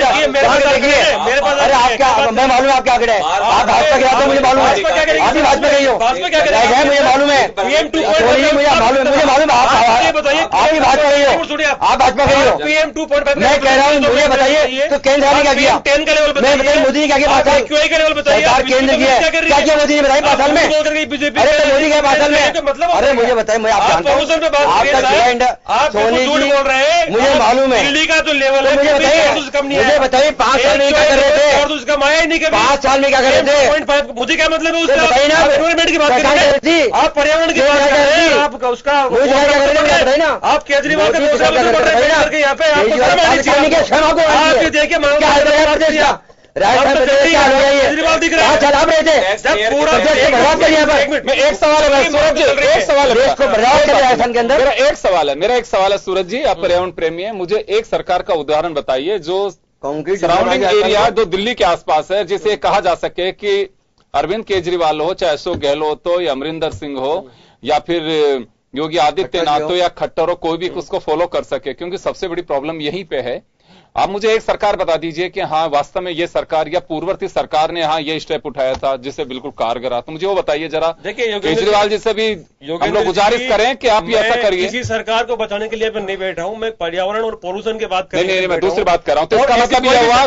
अरे आप क्या, मैं मालूम है आप क्या करे, आप भाजपा के आते, मुझे मालूम है। आप भी भाजपा गई हो, मुझे मालूम है, मुझे मालूम है। आप भी भाजपा गई हो, आप भाजपा गई हो। मैं कह रहा हूँ, मुझे बताइए तो केंद्र ने क्या किया? मैं बताइए मोदी ने क्या किया 5 साल? सरकार केंद्र की है, क्या किया मोदी ने? बताइए 5 साल में। अरे तो मोदी क्या 5 साल में? अरे मुझे बताइए, मैं आप जानता हूँ आपका सोनी जी, मुझे मालूम है। दिल्ली का जो लेवल है मुझे बताइए 5 साल में क्या कर रहे थे? और उसका माया ही नहीं कर 5 साल में क्या कर रहे थे? मुझे क्या मतलब है उसका? बताइए ना, एनवायरमेंट की बात कर रहे हैं, आप पर्यावरण की बात कर रहे हैं, आप उसका बताइए ना। आप केजरीवाल का यहाँ पे आप देखिए केजरीवाल दिख रहा है, चला रहे थे पूरा एक सवाल है सूरज जी, एक सवाल है राजस्थान के अंदर। मेरा एक सवाल है सूरज जी, आप पर्यावरण प्रेमी है, मुझे एक सरकार का उदाहरण बताइए जो सराउंडिंग एरिया जो दिल्ली के आसपास है, जिसे कहा जा सके कि अरविंद केजरीवाल हो, चाहे अशोक गहलोत हो या अमरिंदर सिंह हो या फिर योगी आदित्यनाथ हो या खट्टर हो, कोई भी उसको फॉलो कर सके, क्योंकि सबसे बड़ी प्रॉब्लम यहीं पे है। आप मुझे एक सरकार बता दीजिए कि हाँ वास्तव में ये सरकार या पूर्ववर्ती सरकार ने हाँ ये स्टेप उठाया था जिससे बिल्कुल कारगर रहा, तो मुझे वो बताइए जरा। देखिए केजरीवाल जी से भी हम लोग गुजारिश करें कि आप ये ऐसा करिए। किसी सरकार को बचाने के लिए नहीं बैठा हूं मैं, पर्यावरण और पॉल्यूशन की बात कर नहीं, मैं दूसरी बात कर रहा हूं। तो इसका मतलब ये हुआ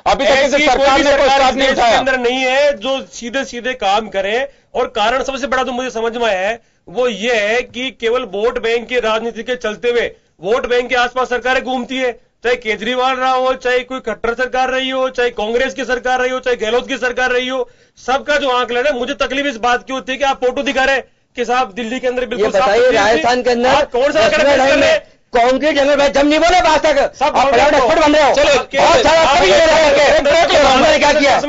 अभी तक सरकार ने कोई स्टेप नहीं उठाया अंदर नहीं है जो सीधे सीधे काम करे। और कारण सबसे बड़ा जो मुझे समझ में आया है वो ये है कि केवल वोट बैंक की राजनीति के चलते हुए वोट बैंक के आसपास सरकारें घूमती है, चाहे केजरीवाल रहा हो, चाहे कोई खट्टर सरकार रही हो, चाहे कांग्रेस की सरकार रही हो, चाहे गहलोत की सरकार रही हो, सबका जो आंकलन है। मुझे तकलीफ इस बात की होती है कि आप फोटो दिखा रहे कि साहब दिल्ली के अंदर बिल्कुल बताइए, राजस्थान के अंदर कौन सा कांक्रीट जंगल भाई जब नहीं बोले आज तक सब एक्सपर्ट बन रहे हो। चलो क्या किया?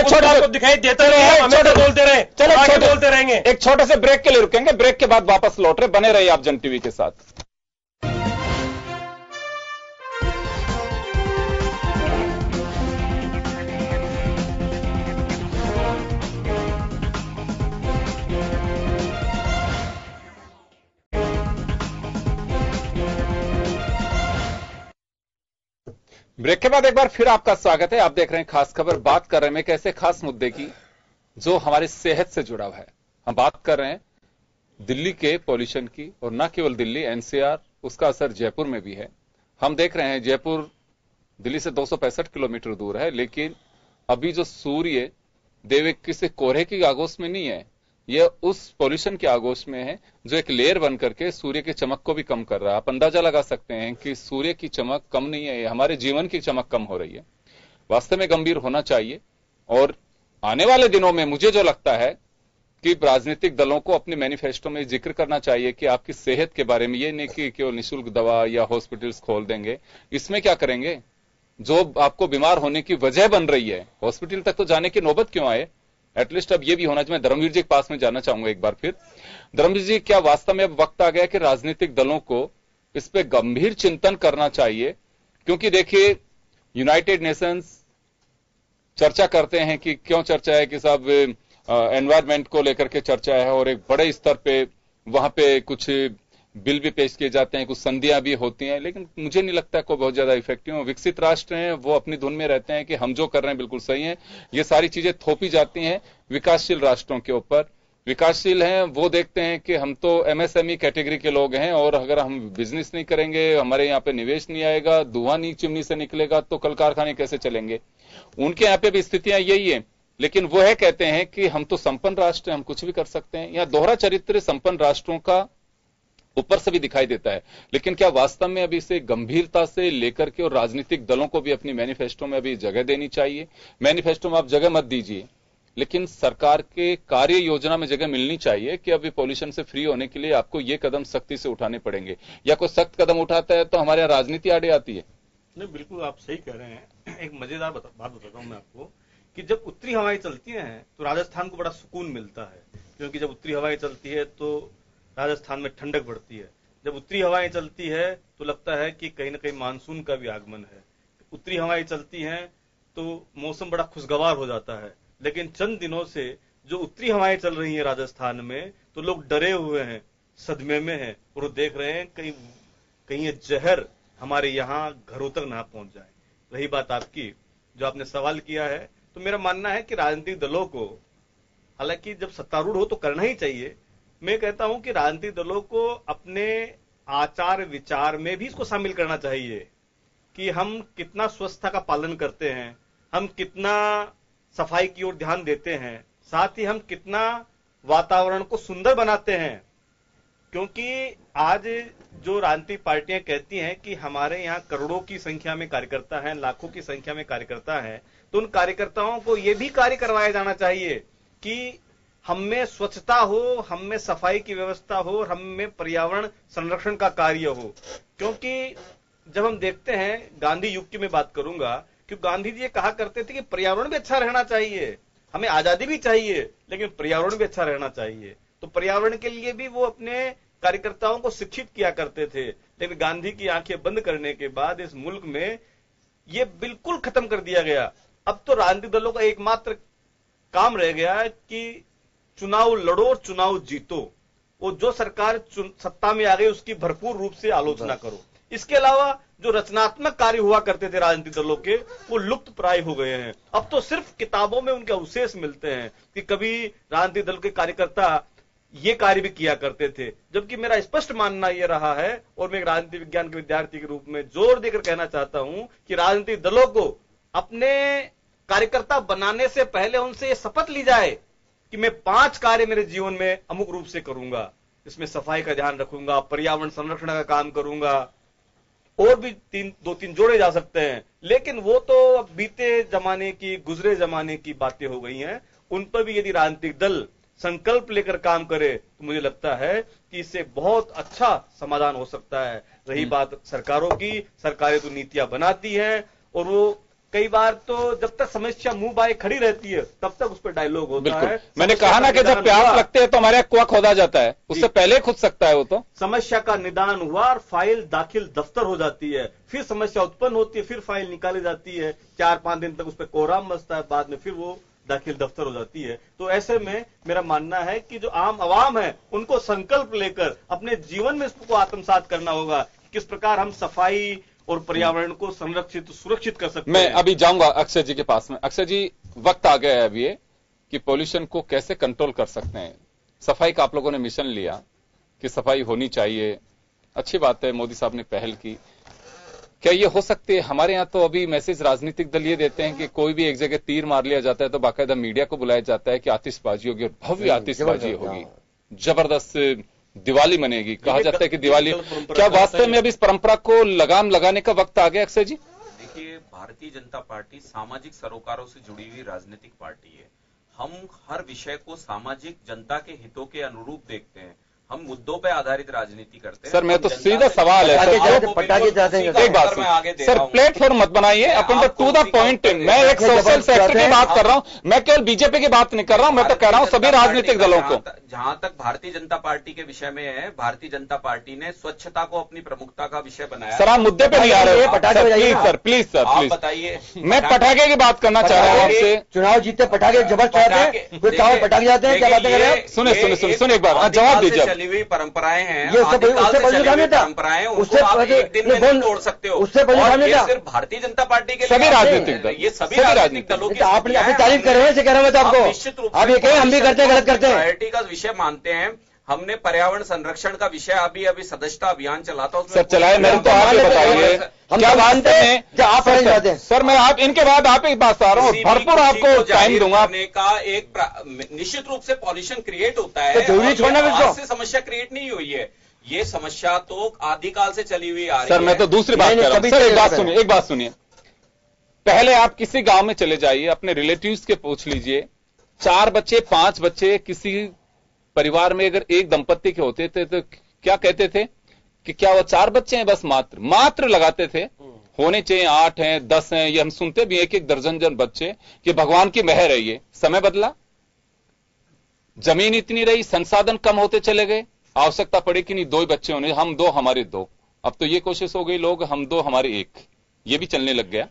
छोटा दिखाई देता रहे, बोलते रहे, चलो आगे बोलते रहेंगे। एक छोटे से ब्रेक के लिए रुकेंगे, ब्रेक के बाद वापस लौट रहे, बने रहिए आप जन टीवी के साथ। ब्रेक के बाद एक बार फिर आपका स्वागत है। आप देख रहे हैं खास खबर। बात कर रहे हैं एक ऐसे खास मुद्दे की जो हमारी सेहत से जुड़ा हुआ है। हम बात कर रहे हैं दिल्ली के पॉल्यूशन की, और न केवल दिल्ली, एनसीआर, उसका असर जयपुर में भी है। हम देख रहे हैं जयपुर दिल्ली से 265 किलोमीटर दूर है, लेकिन अभी जो सूर्य देव 21 से कोहरे की आगोश में नहीं है, ये उस पॉल्यूशन के आगोश में है जो एक लेयर बन करके सूर्य की चमक को भी कम कर रहा है। आप अंदाजा लगा सकते हैं कि सूर्य की चमक कम नहीं है, हमारे जीवन की चमक कम हो रही है। वास्तव में गंभीर होना चाहिए। और आने वाले दिनों में मुझे जो लगता है कि राजनीतिक दलों को अपने मैनिफेस्टो में जिक्र करना चाहिए कि आपकी सेहत के बारे में, ये नहीं कि केवल निःशुल्क दवा या हॉस्पिटल्स खोल देंगे। इसमें क्या करेंगे? जो आपको बीमार होने की वजह बन रही है, हॉस्पिटल तक तो जाने की नौबत क्यों आए? एटलीस्ट अब ये भी होना चाहिए। मैं धर्मवीर जी के पास में जाना चाहूंगा एक बार फिर। धर्मवीर जी, क्या वास्तव में अब वक्त आ गया कि राजनीतिक दलों को इस पे गंभीर चिंतन करना चाहिए? क्योंकि देखिए, यूनाइटेड नेशंस चर्चा करते हैं कि क्यों चर्चा है कि साहब एनवायरमेंट को लेकर के चर्चा है और एक बड़े स्तर पे वहां पे कुछ बिल भी पेश किए जाते हैं, कुछ संधियां भी होती हैं, लेकिन मुझे नहीं लगता कोई बहुत ज्यादा इफेक्टिव। विकसित राष्ट्र हैं, वो अपनी धुन में रहते हैं कि हम जो कर रहे हैं बिल्कुल सही है। ये सारी चीजें थोपी जाती हैं विकासशील राष्ट्रों के ऊपर। विकासशील हैं वो देखते हैं कि हम तो एमएसएमई कैटेगरी के लोग हैं और अगर हम बिजनेस नहीं करेंगे, हमारे यहाँ पे निवेश नहीं आएगा, धुआं नहीं चिमनी से निकलेगा, तो कल कारखाने कैसे चलेंगे? उनके यहाँ पे भी स्थितियां यही है। लेकिन वो है कहते हैं कि हम तो संपन्न राष्ट्र हैं, हम कुछ भी कर सकते हैं। यहाँ दोहरा चरित्र संपन्न राष्ट्रों का ऊपर से भी दिखाई देता है। लेकिन क्या वास्तव में अभी इसे गंभीरता से लेकर के और राजनीतिक दलों को भी अपनी मैनिफेस्टो में अभी जगह देनी चाहिए? मैनिफेस्टो में आप जगह मत दीजिए, लेकिन सरकार के कार्य योजना में जगह मिलनी चाहिए कि अभी पॉल्यूशन से फ्री होने के लिए आपको ये कदम सख्ती से उठाने पड़ेंगे। या कोई सख्त कदम उठाता है तो हमारे यहाँ राजनीति आड़े आती है। नहीं, बिल्कुल आप सही कह रहे हैं। एक मजेदार बात बताता हूं मैं आपको कि जब उत्तरी हवाएं चलती हैं तो राजस्थान को बड़ा सुकून मिलता है, क्योंकि जब उत्तरी हवाएं चलती है तो राजस्थान में ठंडक बढ़ती है। जब उत्तरी हवाएं चलती है तो लगता है कि कहीं ना कहीं मानसून का भी आगमन है। उत्तरी हवाएं चलती हैं तो मौसम बड़ा खुशगवार हो जाता है। लेकिन चंद दिनों से जो उत्तरी हवाएं चल रही हैं राजस्थान में, तो लोग डरे हुए हैं, सदमे में हैं और वो देख रहे हैं कहीं ये जहर हमारे यहाँ घरों तक ना पहुंच जाए। रही बात आपकी जो आपने सवाल किया है, तो मेरा मानना है कि राजनीतिक दलों को, हालांकि जब सत्तारूढ़ हो तो करना ही चाहिए, मैं कहता हूं कि राजनीतिक दलों को अपने आचार विचार में भी इसको शामिल करना चाहिए कि हम कितना स्वच्छता का पालन करते हैं, हम कितना सफाई की ओर ध्यान देते हैं, साथ ही हम कितना वातावरण को सुंदर बनाते हैं। क्योंकि आज जो राजनीतिक पार्टियां कहती हैं कि हमारे यहाँ करोड़ों की संख्या में कार्यकर्ता हैं, लाखों की संख्या में कार्यकर्ता हैं, तो उन कार्यकर्ताओं को यह भी कार्य करवाया जाना चाहिए कि हम में स्वच्छता हो, हम में सफाई की व्यवस्था हो, हम में पर्यावरण संरक्षण का कार्य हो। क्योंकि जब हम देखते हैं, गांधी युग की मैं बात करूंगा, क्योंकि गांधी जी ये कहा करते थे कि पर्यावरण भी अच्छा रहना चाहिए, हमें आजादी भी चाहिए, लेकिन पर्यावरण भी अच्छा रहना चाहिए। तो पर्यावरण के लिए भी वो अपने कार्यकर्ताओं को शिक्षित किया करते थे। लेकिन गांधी की आंखें बंद करने के बाद इस मुल्क में ये बिल्कुल खत्म कर दिया गया। अब तो राजनीतिक दलों का एकमात्र काम रह गया है कि चुनाव लड़ो और चुनाव जीतो। वो जो सरकार सत्ता में आ गई उसकी भरपूर रूप से आलोचना करो। इसके अलावा जो रचनात्मक कार्य हुआ करते थे राजनीतिक दलों के, वो लुप्त प्राय हो गए हैं। अब तो सिर्फ किताबों में उनके अवशेष मिलते हैं कि कभी राजनीतिक दल के कार्यकर्ता ये कार्य भी किया करते थे। जबकि मेरा स्पष्ट मानना यह रहा है, और मैं एक राजनीति विज्ञान के विद्यार्थी के रूप में जोर देकर कहना चाहता हूं कि राजनीतिक दलों को अपने कार्यकर्ता बनाने से पहले उनसे ये शपथ ली जाए कि मैं 5 कार्य मेरे जीवन में अमुक रूप से करूंगा। इसमें सफाई का ध्यान रखूंगा, पर्यावरण संरक्षण का काम करूंगा, और भी 2-3 जोड़े जा सकते हैं। लेकिन वो तो अब बीते जमाने की, गुजरे जमाने की बातें हो गई हैं। उन पर भी यदि राजनीतिक दल संकल्प लेकर काम करे तो मुझे लगता है कि इससे बहुत अच्छा समाधान हो सकता है। रही बात सरकारों की, सरकारें तो नीतियां बनाती हैं और वो कई बार तो जब तक समस्या मुंह बाए खड़ी रहती है तब तक उस पर डायलॉग होता है। मैंने कहा ना कि जब प्यास लगते हैं तो हमारे कुआं खोदा जाता है, उससे पहले खुद सकता है वो। तो समस्या का निदान हुआ और फाइल दाखिल दफ्तर हो जाती है, फिर समस्या उत्पन्न होती है, फिर फाइल निकाली जाती है, 4-5 दिन तक उस पर कोहराम मचता है, बाद में फिर वो दाखिल दफ्तर हो जाती है। तो ऐसे में मेरा मानना है कि जो आम आवाम है उनको संकल्प लेकर अपने जीवन में इसको आत्मसात करना होगा कि किस प्रकार हम सफाई और पर्यावरण को संरक्षित सुरक्षित कर सकते हैं। मैं अभी जाऊंगा अक्षय जी के पास में। अक्षय जी, वक्त आ गया है अभी कि पॉल्यूशन को कैसे कंट्रोल कर सकते हैं। सफाई का आप लोगों ने मिशन लिया कि सफाई होनी चाहिए, अच्छी बात है, मोदी साहब ने पहल की। क्या ये हो सकती है? हमारे यहाँ तो अभी मैसेज राजनीतिक दल ये देते हैं कि कोई भी एक जगह तीर मार लिया जाता है तो बाकायदा मीडिया को बुलाया जाता है कि आतिशबाजी होगी और भव्य आतिशबाजी होगी, जबरदस्त दिवाली मनेगी, कहा जाता है कि दिवाली। क्या वास्तव में अभी इस परंपरा को लगाम लगाने का वक्त आ गया अक्षय जी? देखिए, भारतीय जनता पार्टी सामाजिक सरोकारों से जुड़ी हुई राजनीतिक पार्टी है। हम हर विषय को सामाजिक जनता के हितों के अनुरूप देखते हैं। हम मुद्दों पे आधारित राजनीति करते हैं। सर मैं तो सीधा सवाल है पटाखे चाहते हैं। एक बात सर, प्लेटफॉर्म मत बनाइए, अपन टू द पॉइंट। मैं एक सोशल सेक्टर की बात कर रहा हूं, मैं केवल बीजेपी की बात नहीं कर रहा हूं, मैं तो कह रहा हूं सभी राजनीतिक दलों को। जहां तक भारतीय जनता पार्टी के विषय में है, भारतीय जनता पार्टी ने स्वच्छता को अपनी प्रमुखता का विषय बनाया। सर आप मुद्दे पे नहीं आ रहे, please sir, please sir, please बताइए। मैं पटाखे की बात करना चाह रहा हूं आपसे। चुनाव जीते पटाखे जबरदस्त जाते हैं, कोई गाँव पटाखे जाते हैं, क्या बातें कर रहे हैं? सुने एक बार जवाब दीजिए। चली हुई परंपराएं हैं, ये उससे परंपराएं, उससे एक दिन में नहीं तोड़ सकते हो। उससे सिर्फ भारतीय जनता पार्टी के सभी राजनीतिक दल, ये सभी राजनीतिक दलों की आप अपनी तारीफ कर रहे हैं, कह रहा हूं मैं तो आपको। निश्चित रूप आप ये कहें हम भी करते हैं, गलत करते हैं। प्रायोरिटी का विषय मानते हैं। हमने पर्यावरण संरक्षण का विषय अभी सदस्यता अभियान चलाता हूं। सर चलाए, मेरे को आप बताइए क्या मानते हैं आप हैं? सर मैं आप इनके बाद आप एक बात आ रहा हूँ, भरपूर आपको टाइम दूंगा। का एक निश्चित रूप से पॉल्यूशन क्रिएट होता है, से समस्या क्रिएट नहीं हुई है। ये समस्या तो आदिकाल से चली हुई आ रही है। सर मैं तो दूसरी बात कर रहा हूँ। सर एक बात सुनिए, पहले आप किसी गांव में चले जाइए, अपने रिलेटिव्स के पूछ लीजिए, 4 बच्चे 5 बच्चे किसी परिवार में अगर एक दंपत्ति के होते थे तो क्या कहते थे कि क्या वो 4 बच्चे हैं बस, मात्र लगाते थे। होने चाहिए 8 हैं 10 हैं, ये हम सुनते भी 1-1 दर्जन बच्चे, कि भगवान की मेहर है। ये समय बदला, जमीन इतनी रही, संसाधन कम होते चले गए, आवश्यकता पड़ी कि नहीं 2 ही बच्चे होने, हम 2 हमारे 2। अब तो ये कोशिश हो गई लोग हम 2 हमारे 1, ये भी चलने लग गया।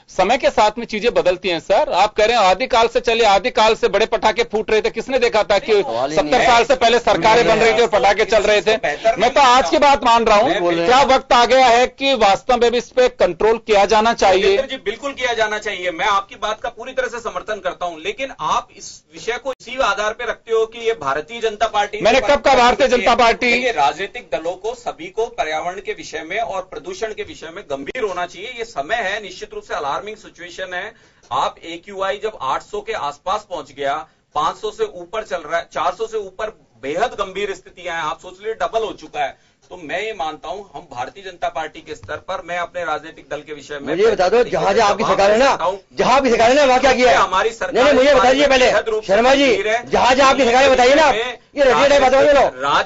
समय के साथ में चीजें बदलती हैं सर। आप कह रहे हैं आदिकाल से चले, आदिकाल से बड़े पटाखे फूट रहे थे, किसने देखा था कि 70 साल से पहले सरकारें बन रही थी और पटाखे चल रहे थे? मैं तो आज की बात मान रहा हूं, क्या वक्त आ गया है कि वास्तव में इस पे कंट्रोल किया जाना चाहिए? जी बिल्कुल किया जाना चाहिए, मैं आपकी बात का पूरी तरह से समर्थन करता हूं, लेकिन आप इस विषय को इसी आधार पर रखते हो कि ये भारतीय जनता पार्टी। मैंने कब कहा भारतीय जनता पार्टी? राजनीतिक दलों को सभी को पर्यावरण के विषय में और प्रदूषण के विषय में गंभीर होना चाहिए। ये समय है, निश्चित रूप से अलार्मिंग सिचुएशन है। आप AQI जब 800 के आसपास पहुंच गया, 500 से ऊपर चल रहा है, 400 से ऊपर बेहद गंभीर स्थितियां हैं, आप सोच लीजिए डबल हो चुका है। तो मैं ये मानता हूं हम भारतीय जनता पार्टी के स्तर पर, मैं अपने राजनीतिक दल के विषय में मुझे बता दो, जहां आपकी सरकार है ना, जहां आपकी सरकार है ना, वहां क्या किया है हमारी सरकार? नहीं मुझे बताइए पहले शर्मा जी, जहां आपकी सरकार है बताइए ना। ये रटियड बात लो,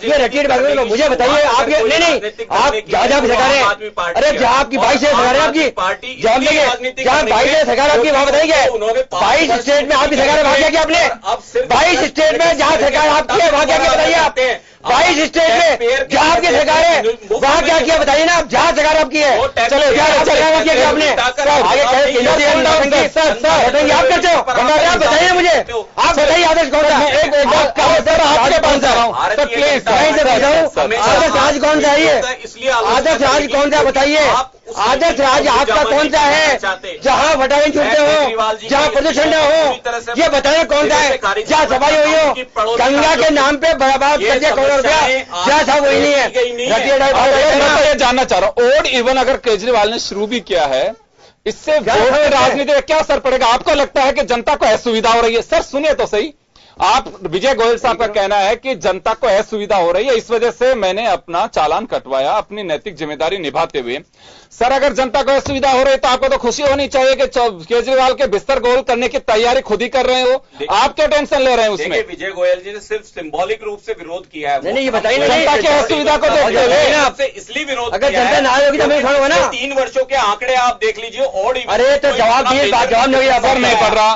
ये रटियड बात लो, मुझे बताइए आपके। नहीं आप जहां आपकी सरकार है, अरे जहां आपकी 22 सरकार है आपकी, जहां 22 सरकार आपकी, वहां बताइए 22 स्टेट में आपकी सरकार है, वहां क्या किया आपने? 22 स्टेट में जहां सरकार आपकी है वहां क्या किया बताइए आप? 22 स्टेट में जहां आपकी सरकार है वहां क्या किया बताइए ना, आप जहां सरकार आपकी है। चलो क्या सरकार किया आपने? आगे आप करते हो, आप बताइए मुझे, आप बताइए आदर्श कौन सा? आदर्श राज कौन सा है? आदर्श राज कौन सा बताइए? आदर्श राज आपका कौन सा है? जहां पटाखे छूटते हो, जहां प्रदूषण न हो, ये बताइए कौन सा है? जहां सफाई हुई हो, गंगा के नाम पे बर्बाद करके करोड़ रुपया, जहां सब वही नहीं है। मैं जानना चाह रहा हूं, ओड इवन अगर केजरीवाल ने शुरू भी किया है, इससे वोट राजनीति में क्या असर पड़ेगा? आपको लगता है कि जनता को असुविधा हो रही है? सर सुनिए तो सही, आप विजय गोयल साहब का कहना है कि जनता को असुविधा हो रही है, इस वजह से मैंने अपना चालान कटवाया अपनी नैतिक जिम्मेदारी निभाते हुए। सर अगर जनता को असुविधा हो रही है तो आपको तो खुशी होनी चाहिए कि केजरीवाल के बिस्तर गोल करने की तैयारी खुद ही कर रहे हो, आप क्या टेंशन ले रहे हैं उसमें? विजय गोयल जी ने सिर्फ सिंबॉलिक रूप से विरोध किया है। नहीं ये बताइए जनता की असुविधा को देखते इसलिए विरोध, अगर जनता ना होगी तो मैं खड़ा ना। 3 वर्षों के आंकड़े आप देख लीजिए। और अरे तो जवाब दिए, जवाब नहीं पड़ रहा।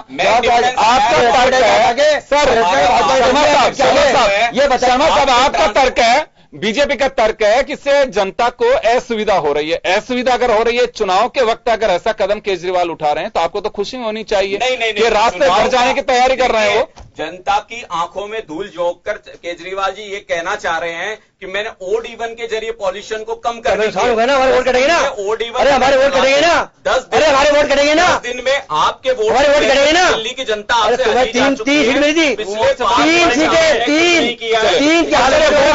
ये शर्मा साहब आपका तर्क है, बीजेपी का तर्क है कि इससे जनता को असुविधा हो रही है। असुविधा अगर हो रही है, चुनाव के वक्त अगर ऐसा कदम केजरीवाल उठा रहे हैं तो आपको तो खुशी होनी चाहिए। नहीं, रास्ते भर जाने की तैयारी कर रहे हैं वो। जनता की आंखों में धूल झोंक कर केजरीवाल जी ये कहना चाह रहे हैं कि मैंने ओड इवन के जरिए पॉल्यूशन को कम कर दिया। हमारे वोट कटेंगे ना, ओड इवन, अरे हमारे वोट कटेंगे ना, 10 दिन, अरे हमारे वोट कटेंगे ना, 10 दिन में आपके वोट हमारे वोट कटेंगे ना। दिल्ली की जनता आपसे 3 सीट मिली थी, 3 सीटें, 3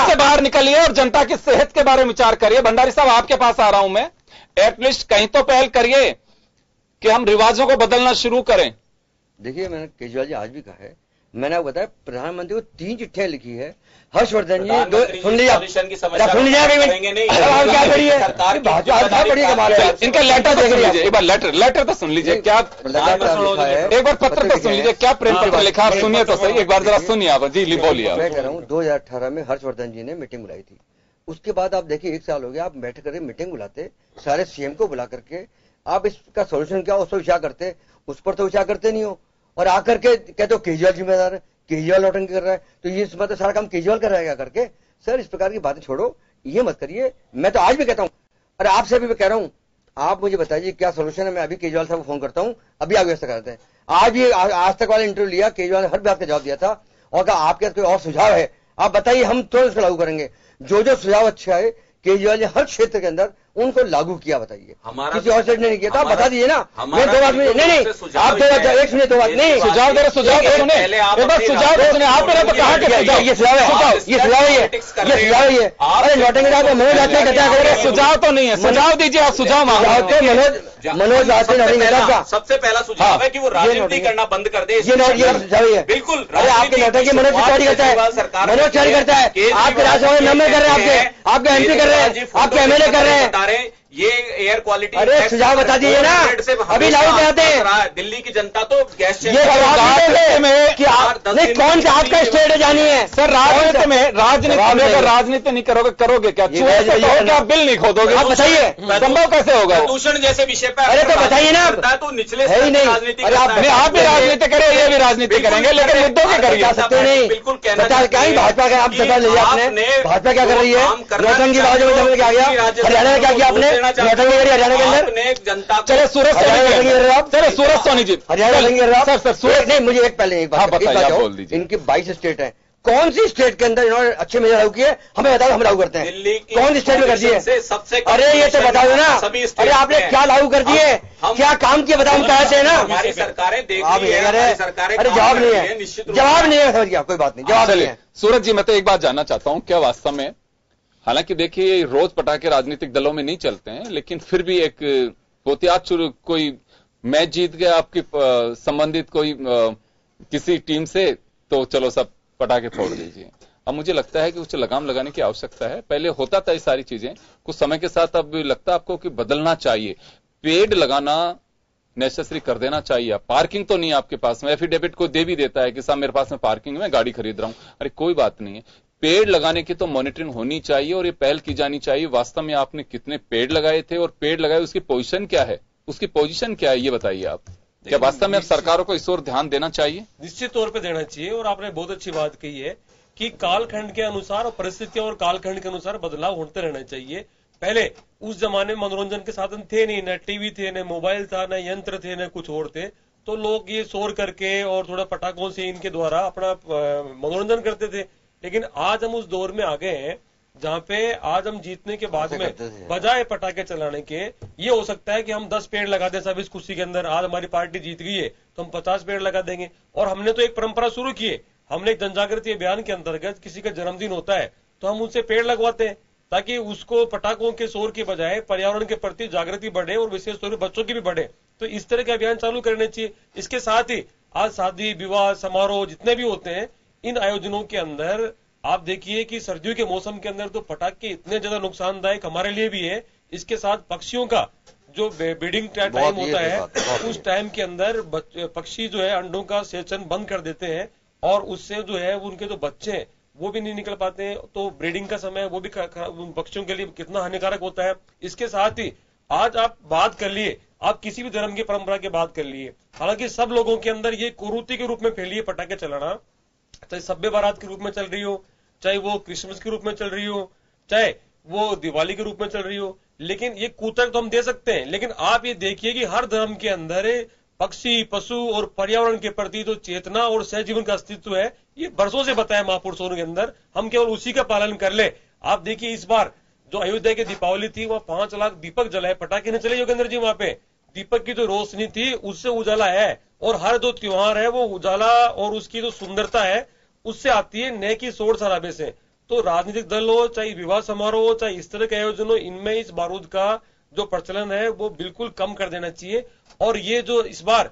से बाहर निकलिए और जनता की सेहत के बारे में विचार करिए। भंडारी साहब आपके पास आ रहा हूं मैं, एटलीस्ट कहीं तो पहल करिए कि हम रिवाजों को बदलना शुरू करें। देखिए, मैंने केजरीवाल जी आज भी कहा है, मैंने आपको बताया प्रधानमंत्री को 3 चिट्ठियां लिखी है। हर्षवर्धन जी सुन लीजिए, सुन लीजिए, क्या करिए इनका लेटर देख लीजिए, एक बार लेटर तो सुन लीजिए, क्या एक बार पत्र तो सुन लीजिए, क्या प्रेम पत्र लिखा आप सुनिए तो सही, एक बार जरा सुनिए आप जी, बोलिए। मैं कह रहा हूँ 2018 में हर्षवर्धन जी ने मीटिंग बुलाई थी, उसके बाद आप देखिए 1 साल हो गया, आप बैठ कर मीटिंग बुलाते, सारे सीएम को बुला करके आप इसका सोल्यूशन क्या उस पर विचार करते, उस पर तो विचार करते नहीं हो, और आकर के कहते हो केजरीवाल जिम्मेदार है, केजरीवाल नौटंकी कर रहा है, तो ये मतलब सारा काम केजरीवाल कर रहा है क्या करके। सर इस प्रकार की बातें छोड़ो, ये मत करिए। मैं तो आज भी कहता हूँ, अरे आपसे भी मैं कह रहा हूँ, आप मुझे बताइए क्या सोल्यूशन है। मैं अभी केजरीवाल साहब को फोन करता हूँ, अभी आगे व्यवस्था करते हैं। आज भी आज तक वाले इंटरव्यू लिया, केजरीवाल ने हर बात का जवाब दिया था और कहा आपके कोई और सुझाव है आप बताइए, हम तुरंत उसको लागू करेंगे। जो जो सुझाव अच्छा है केजरीवाल ने हर क्षेत्र के अंदर उनको लागू किया, बताइए किसी और स्टेट ने नहीं किया था, बता दीजिए ना। मैं 2 बात में नहीं आप 2 बात एक सुनिए, 2 बात नहीं सुझाव दे रहे, सुझाव सुने, एक बार सुझाव सुने आप मेरा तो कहा ये सुझाव है, ये सुझाव है, ये सुझाव है। अरे नौटंकी साहब मनोज आते कहता है सुझाव तो नहीं है, सुझाव दीजिए आप, सुझाव मनोज आते नहीं, सबसे पहला सुझाव है कि वो राजनीति करना बंद कर दे। ये सुझाव है बिल्कुल। अरे आपके नौटंकी मनोज चोरी करता है, मनोज चोरी करता है, आपके राज्यसभा में मेंबर कर रहे हैं, आपके एमपी कर रहे हैं, आपके एमएलए कर रहे हैं। ये एयर क्वालिटी, अरे सुझाव बता दीजिए ना, अभी लागू कराते हैं। दिल्ली की जनता तो गैस ये कि आप नहीं कौन सा आपका स्टेट है जानी है सर। राजनीति में राजनीति नहीं करोगे क्या, क्या बिल नहीं खोदोगे, आप बताइए संभव कैसे होगा। प्रदूषण जैसे विषय पर अरे तो बताइए ना, तो निचले है ही नहीं। राजनीति अरे आप भी राजनीति करें, ये भी राजनीति करेंगे, लेकिन मुद्दों के करिए सकते नहीं। बिल्कुल क्या भाजपा का आप सरकार ले आपने, भाजपा क्या कर रही है, नौटंकी बाजू में क्या किया, हरियाणा में क्या किया आपने, नौटंकी करी हरियाणा के अंदर। जनता चले सूरज सोनी जी, हरियाणा सर सूरज नहीं, मुझे एक पहले एक बात बोल दीजिए, इनके 22 स्टेट है, कौन सी स्टेट के अंदर इन्होंने अच्छे मेजर लागू किए, हमें बताओ, हम लागू करते हैं। दिल्ली कौन सी स्टेट में कर दिए सबसे, अरे ये तो बता दो ना, अरे आपने क्या लागू कर दिए, क्या काम किया बताओ, हम कहते हैं ना। हमारी सरकारें देख रही है, हमारी सरकारें अरे जवाब नहीं है, जवाब नहीं है, समझ गया, कोई बात नहीं, जवाब नहीं है। सूरज जी मैं तो एक बात जानना चाहता हूं, क्या वास्तव में, हालांकि देखिए रोज पटाखे राजनीतिक दलों में नहीं चलते हैं, लेकिन फिर भी एक पोतियात कोई मैच जीत गया आपकी संबंधित कोई किसी टीम से, तो चलो सब पटाखे फोड़ दीजिए। अब मुझे लगता है कि उसे लगाम लगाने की आवश्यकता है। पहले होता था ये सारी चीजें, कुछ समय के साथ अब लगता है आपको कि बदलना चाहिए। पेड़ लगाना नेसेसरी कर देना चाहिए। पार्किंग तो नहीं है आपके पास में, एफिडेविट को दे भी देता है कि साहब मेरे पास में पार्किंग में गाड़ी खरीद रहा हूं, अरे कोई बात नहीं है, पेड़ लगाने की तो मॉनिटरिंग होनी चाहिए और ये पहल की जानी चाहिए। वास्तव में आपने कितने पेड़ लगाए थे और पेड़ लगाए उसकी पोजीशन क्या है, उसकी पोजीशन क्या है, ये बताइए आप। क्या वास्तव में अब सरकारों को इस ओर ध्यान देना चाहिए? निश्चित तौर पे देना चाहिए। और आपने बहुत अच्छी बात कही है कि कालखंड के अनुसार और परिस्थितियों और कालखंड के अनुसार बदलाव होते रहना चाहिए। पहले उस जमाने में मनोरंजन के साधन थे नहीं, न टीवी थे, न मोबाइल था, न यंत्र थे, न कुछ और थे, तो लोग ये शोर करके और थोड़ा पटाखों से इनके द्वारा अपना मनोरंजन करते थे। लेकिन आज हम उस दौर में आ गए हैं जहां पे आज हम जीतने के बाद में बजाय पटाखे चलाने के ये हो सकता है कि हम 10 पेड़ लगा दें सब इस कुर्सी के अंदर। आज हमारी पार्टी जीत गई है तो हम 50 पेड़ लगा देंगे। और हमने तो एक परंपरा शुरू की है, हमने एक जनजागृति अभियान के अंतर्गत किसी का जन्मदिन होता है तो हम उनसे पेड़ लगवाते हैं ताकि उसको पटाखों के शोर के बजाय पर्यावरण के प्रति जागृति बढ़े और विशेष तौर पर बच्चों की भी बढ़े। तो इस तरह के अभियान चालू करने चाहिए। इसके साथ ही आज शादी विवाह समारोह जितने भी होते हैं, इन आयोजनों के अंदर आप देखिए कि सर्दियों के मौसम के अंदर तो पटाखे इतने ज्यादा नुकसानदायक हमारे लिए भी है। इसके साथ पक्षियों का जो ब्रीडिंग टाइम होता है उस टाइम के अंदर पक्षी जो है अंडों का सेचन बंद कर देते हैं और उससे जो है उनके जो बच्चे हैं वो भी नहीं निकल पाते हैं। तो ब्रीडिंग का समय वो भी पक्षियों के लिए कितना हानिकारक होता है। इसके साथ ही आज आप बात कर लिए, आप किसी भी धर्म की परंपरा की बात कर लिए, हालांकि सब लोगों के अंदर ये कुरीति के रूप में फैली है पटाखे चलाना, चाहे सभ्य बारात के रूप में चल रही हो, चाहे वो क्रिसमस के रूप में चल रही हो, चाहे वो दिवाली के रूप में चल रही हो। लेकिन ये कूतक तो हम दे सकते हैं, लेकिन आप ये देखिए कि हर धर्म के अंदर पक्षी पशु और पर्यावरण के प्रति जो चेतना और सहजीवन का अस्तित्व है ये बरसों से बताया महापुरुषों के अंदर, हम केवल उसी का पालन कर ले। आप देखिए इस बार जो अयोध्या की दीपावली थी वहां 5 लाख दीपक जलाए, पटाखे नहीं चले योगेंद्र जी। वहां पे दीपक की जो रोशनी थी उससे उजाला है और हर जो त्योहार है वो उजाला और उसकी जो सुंदरता है उससे आती है, न कि शोर शराबे से। तो राजनीतिक दल हो, चाहे विवाह समारोह हो, चाहे इस तरह के आयोजन हो, इनमें इस बारूद का जो प्रचलन है वो बिल्कुल कम कर देना चाहिए। और ये जो इस बार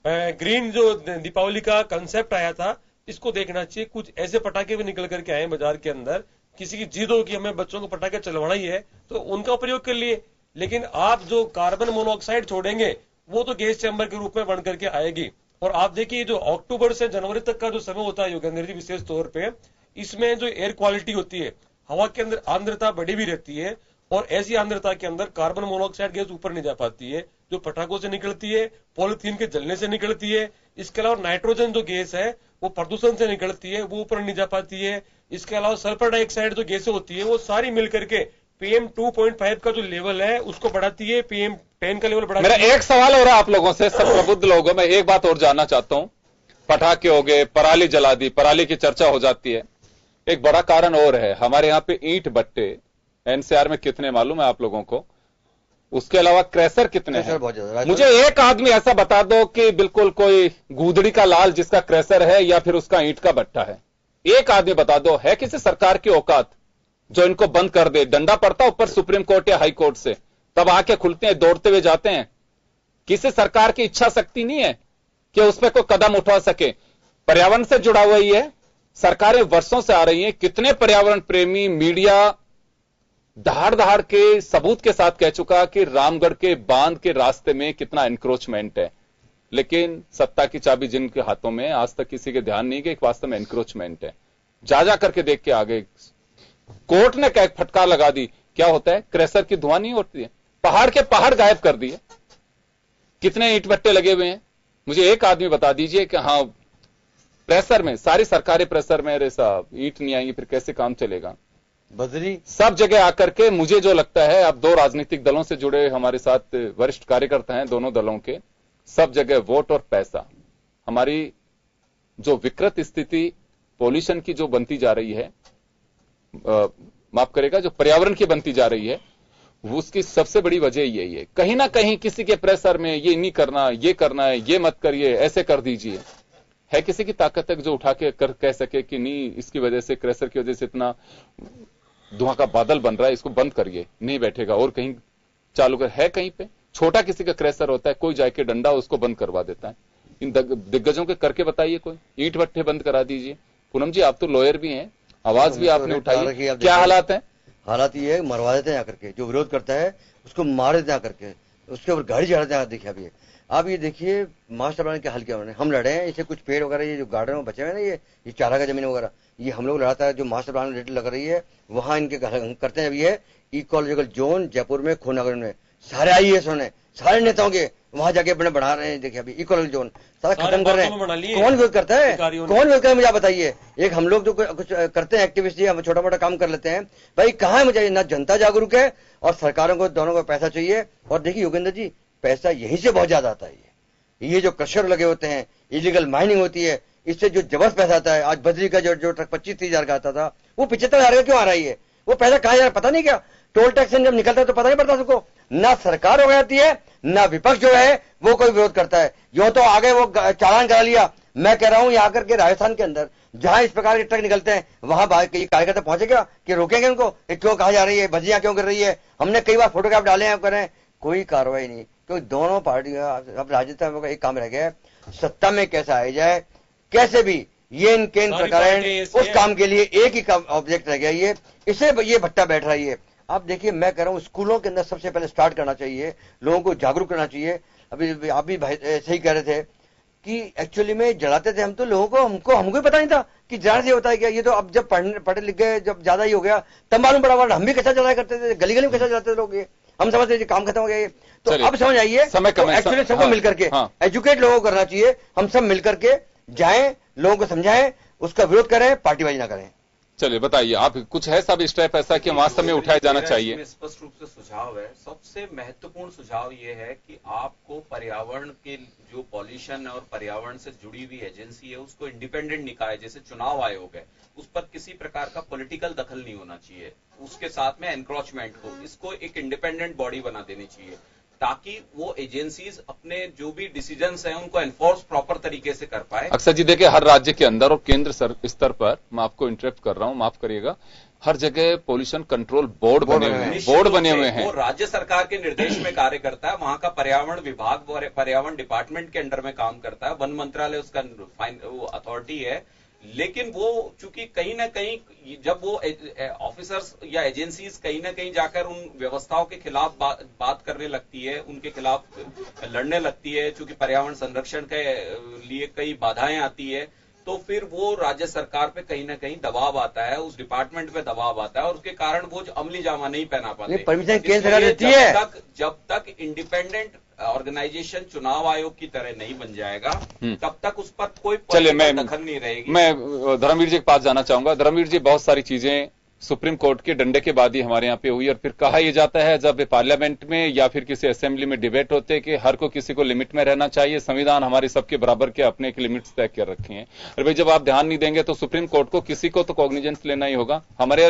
ग्रीन जो दीपावली का कंसेप्ट आया था, इसको देखना चाहिए। कुछ ऐसे पटाखे भी निकल करके आए बाजार के अंदर, किसी की जिद हो कि हमें बच्चों को पटाखे चलवाना ही है तो उनका प्रयोग कर लिए, लेकिन आप जो कार्बन मोनोऑक्साइड छोड़ेंगे वो तो गैस चैम्बर के रूप में बन करके आएगी। और आप देखिए जो अक्टूबर से जनवरी तक का जो समय होता है योगेंद्र जी, विशेष तौर पे इसमें जो एयर क्वालिटी होती है, हवा के अंदर आर्द्रता बढ़ी भी रहती है, और ऐसी आर्द्रता के अंदर कार्बन मोनोऑक्साइड गैस ऊपर नहीं जा पाती है, जो पटाखों से निकलती है, पॉलिथीन के जलने से निकलती है। इसके अलावा नाइट्रोजन जो गैस है वो प्रदूषण से निकलती है, वो ऊपर नहीं जा पाती है। इसके अलावा सल्फर डाइऑक्साइड जो गैसें होती है वो सारी मिलकर के PM 2.5 का जो लेवल है उसको बढ़ाती है, PM 10 का लेवल बढ़ाती है। मेरा एक सवाल हो रहा है आप लोगों से, सब प्रबुद्ध लोगों में एक बात और जानना चाहता हूं। पटाखे हो गए, पराली जला दी, पराली की चर्चा हो जाती है। एक बड़ा कारण और है, हमारे यहाँ पे ईंट भट्टे NCR में कितने मालूम है आप लोगों को? उसके अलावा क्रैशर कितने हैं? मुझे एक आदमी ऐसा बता दो कि बिल्कुल कोई गूदड़ी का लाल जिसका क्रैशर है या फिर उसका ईंट का भट्टा है। एक आदमी बता दो, है किसी सरकार की औकात जो इनको बंद कर दे? डंडा पड़ता ऊपर सुप्रीम कोर्ट या हाई कोर्ट से, तब आके खुलते हैं, दौड़ते हुए जाते हैं। किसी सरकार की इच्छा शक्ति नहीं है कि उस पर कोई कदम उठा सके। पर्यावरण से जुड़ा हुआ ही है, सरकारें वर्षों से आ रही हैं। कितने पर्यावरण प्रेमी मीडिया दहाड़ दहाड़ के सबूत के साथ कह चुका कि रामगढ़ के बांध के रास्ते में कितना एनक्रोचमेंट है, लेकिन सत्ता की चाबी जिनके हाथों में, आज तक किसी के ध्यान नहीं कि वास्तव में एनक्रोचमेंट है। जा करके देख के आ गए। कोर्ट ने क्या फटकार लगा दी, क्या होता है? क्रैशर की धुआं नहीं होती है, पहाड़ के पहाड़ गायब कर दिए। कितने ईंट भट्टे लगे हुए हैं? मुझे एक आदमी बता दीजिए कि हाँ प्रेशर में, सारी सरकारी प्रेशर में, अरे साहब ईंट नहीं आएंगी फिर कैसे काम चलेगा? बदरी सब जगह आकर के मुझे जो लगता है, अब दो राजनीतिक दलों से जुड़े हमारे साथ वरिष्ठ कार्यकर्ता हैं दोनों दलों के, सब जगह वोट और पैसा। हमारी जो विकृत स्थिति पॉल्यूशन की जो बनती जा रही है, माफ करेगा, जो पर्यावरण की बनती जा रही है, वो उसकी सबसे बड़ी वजह यही है। कहीं ना कहीं किसी के प्रेशर में ये नहीं करना, ये करना है, ये मत करिए, ऐसे कर दीजिए। है किसी की ताकत तक जो उठा के कह सके कि नहीं इसकी वजह से, क्रैशर की वजह से इतना धुआं का बादल बन रहा है, इसको बंद करिए? नहीं बैठेगा और कहीं चालू कर। है कहीं पे छोटा किसी का क्रैशर होता है, कोई जाके डंडा उसको बंद करवा देता है। इन दिग्गजों के करके बताइए, कोई ईंट भट्टे बंद करा दीजिए। पूनम जी आप तो लॉयर भी हैं, आवाज भी आपने उठाई, क्या हालात है? हालात ये है, मरवा देते हैं यहाँ करके, जो विरोध करता है उसको मार देते हैं यहाँ करके, उसके ऊपर गाड़ी चढ़ाते हैं। देखिए अभी आप ये देखिए मास्टर प्लान के हल किया उन्होंने, हम लड़े हैं इसे। कुछ पेड़ वगैरह ये जो गार्डन में बचे हुए ना, ये चारा का जमीन वगैरह, ये हम लोग लड़ाता है। जो मास्टर प्लान रेट लग रही है वहां इनके करते हैं। अभी है इकोलॉजिकल जोन जयपुर में, खोनागढ़ में, सारे IAS ने, सारे नेताओं के वहां जाके अपने बढ़ा रहे हैं। देखिए अभी इकोलॉजिकल जोन सारा खत्म कर रहे हैं। कौन विरोध करता है? कौन विरोध करता है मुझे आप बताइए। एक हम लोग जो कुछ करते हैं एक्टिविस्ट, हम छोटा मोटा काम कर लेते हैं, भाई कहाँ है? मुझे ना जनता जागरूक है और सरकारों को, दोनों को पैसा चाहिए। और देखिए योगेंद्र जी, पैसा यहीं से बहुत ज्यादा आता है। ये जो क्रशर लगे होते हैं, इलीगल माइनिंग होती है, इससे जो जबरदस्त पैसा आता है। आज बद्री का जो ट्रक 25-30 हजार का आता था, वो 75,000 का क्यों आ रहा है? वो पैसा कहाँ जा रहा है पता नहीं क्या? टोल टैक्स जब निकलता है तो पता नहीं पड़ता सबको। ना सरकार हो जाती है, ना विपक्ष जो है वो कोई विरोध करता है। यो तो आगे वो चालान करा लिया। मैं कह रहा हूं यहाँ करके राजस्थान के अंदर जहां इस प्रकार के ट्रक निकलते हैं, वहां कार्यकर्ता पहुंचेगा कि रोकेंगे उनको? क्यों कहा जा रही है, बजियां क्यों कर रही है? हमने कई बार फोटोग्राफ डाले हैं, करें कोई कार्रवाई नहीं। क्योंकि दोनों पार्टियां, अब राजनीति में एक काम रह गया है, सत्ता में कैसे आए जाए, कैसे भी ये इनके प्रकार उस काम के लिए एक ही ऑब्जेक्ट रह गया। ये इसे ये भट्टा बैठ रही है। आप देखिए, मैं कह रहा हूं स्कूलों के अंदर सबसे पहले स्टार्ट करना चाहिए, लोगों को जागरूक करना चाहिए। अभी आप भी भाई सही कह रहे थे कि एक्चुअली में जलाते थे हम तो लोगों को, हमको ही पता नहीं था कि जलाने से होता है क्या। ये तो अब जब पढ़े लिख गए, जब ज्यादा ही हो गया तब मालूम पड़ा। वरना हम भी कैसा जलाया करते थे, गली गली में कैसा जलाते थे लोग। ये हम समझते थे काम खत्म हो गया ये तो अब समझ आइए। एक्चुअली सबको मिलकर के एजुकेट लोगों को करना चाहिए। हम सब मिलकर के जाएं, लोगों को समझाएं, उसका विरोध करें, पार्टीबाजी ना करें। चलिए बताइए, आप कुछ है सब स्टेप ऐसा कि वास्तव में उठाया जाना चाहिए? स्पष्ट रूप से सुझाव है। सबसे महत्वपूर्ण सुझाव ये है कि आपको पर्यावरण के जो पॉल्यूशन और पर्यावरण से जुड़ी हुई एजेंसी है उसको इंडिपेंडेंट निकाय जैसे चुनाव आयोग है, उस पर किसी प्रकार का पॉलिटिकल दखल नहीं होना चाहिए। उसके साथ में एनक्रोचमेंट हो, इसको एक इंडिपेंडेंट बॉडी बना देनी चाहिए ताकि वो एजेंसीज अपने जो भी डिसीजंस हैं उनको एनफोर्स प्रॉपर तरीके से कर पाए। अक्सर जी देखिए, हर राज्य के अंदर और केंद्र स्तर पर, मैं आपको इंटरप्ट कर रहा हूं, माफ करिएगा, हर जगह पोल्यूशन कंट्रोल बोर्ड बने हुए हैं। वो राज्य सरकार के निर्देश में कार्य करता है, वहां का पर्यावरण विभाग पर्यावरण डिपार्टमेंट के अंडर में काम करता है, वन मंत्रालय उसका अथॉरिटी है। लेकिन वो चूंकि कहीं ना कहीं जब वो ऑफिसर्स या एजेंसीज कहीं ना कहीं जाकर उन व्यवस्थाओं के खिलाफ बात करने लगती है, उनके खिलाफ लड़ने लगती है, चूंकि पर्यावरण संरक्षण के लिए कई बाधाएं आती है, तो फिर वो राज्य सरकार पे कहीं ना कहीं दबाव आता है, उस डिपार्टमेंट पे दबाव आता है और उसके कारण वो अमली जामा नहीं पहना पाते। परमिशन केंद्र सरकार देती है। जब तक इंडिपेंडेंट ऑर्गेनाइजेशन चुनाव आयोग की तरह नहीं बन जाएगा, तब तक उस पर कोई दखल नहीं रहेगी। मैं धर्मवीर जी के पास जाना चाहूंगा। धर्मवीर जी, बहुत सारी चीजें सुप्रीम कोर्ट के डंडे के बाद ही हमारे यहाँ पे हुई और फिर कहा यह जाता है जब पार्लियामेंट में या फिर किसी असेंबली में डिबेट होते हैं कि हर को किसी को लिमिट में रहना चाहिए, संविधान हमारे सबके बराबर के अपने एक लिमिट्स तय कर रखे हैं। और भाई जब आप ध्यान नहीं देंगे तो सुप्रीम कोर्ट को किसी को तो कॉग्निजेंस लेना ही होगा। हमारे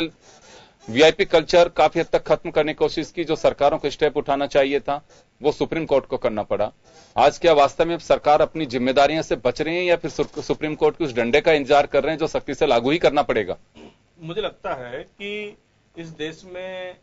वीआईपी कल्चर काफी हद तक खत्म करने की कोशिश की, जो सरकारों को स्टेप उठाना चाहिए था वो सुप्रीम कोर्ट को करना पड़ा। आज क्या वास्तव में सरकार अपनी जिम्मेदारियों से बच रही है या फिर सुप्रीम कोर्ट के उस डंडे का इंतजार कर रहे हैं जो सख्ती से लागू ही करना पड़ेगा? मुझे लगता है कि इस देश में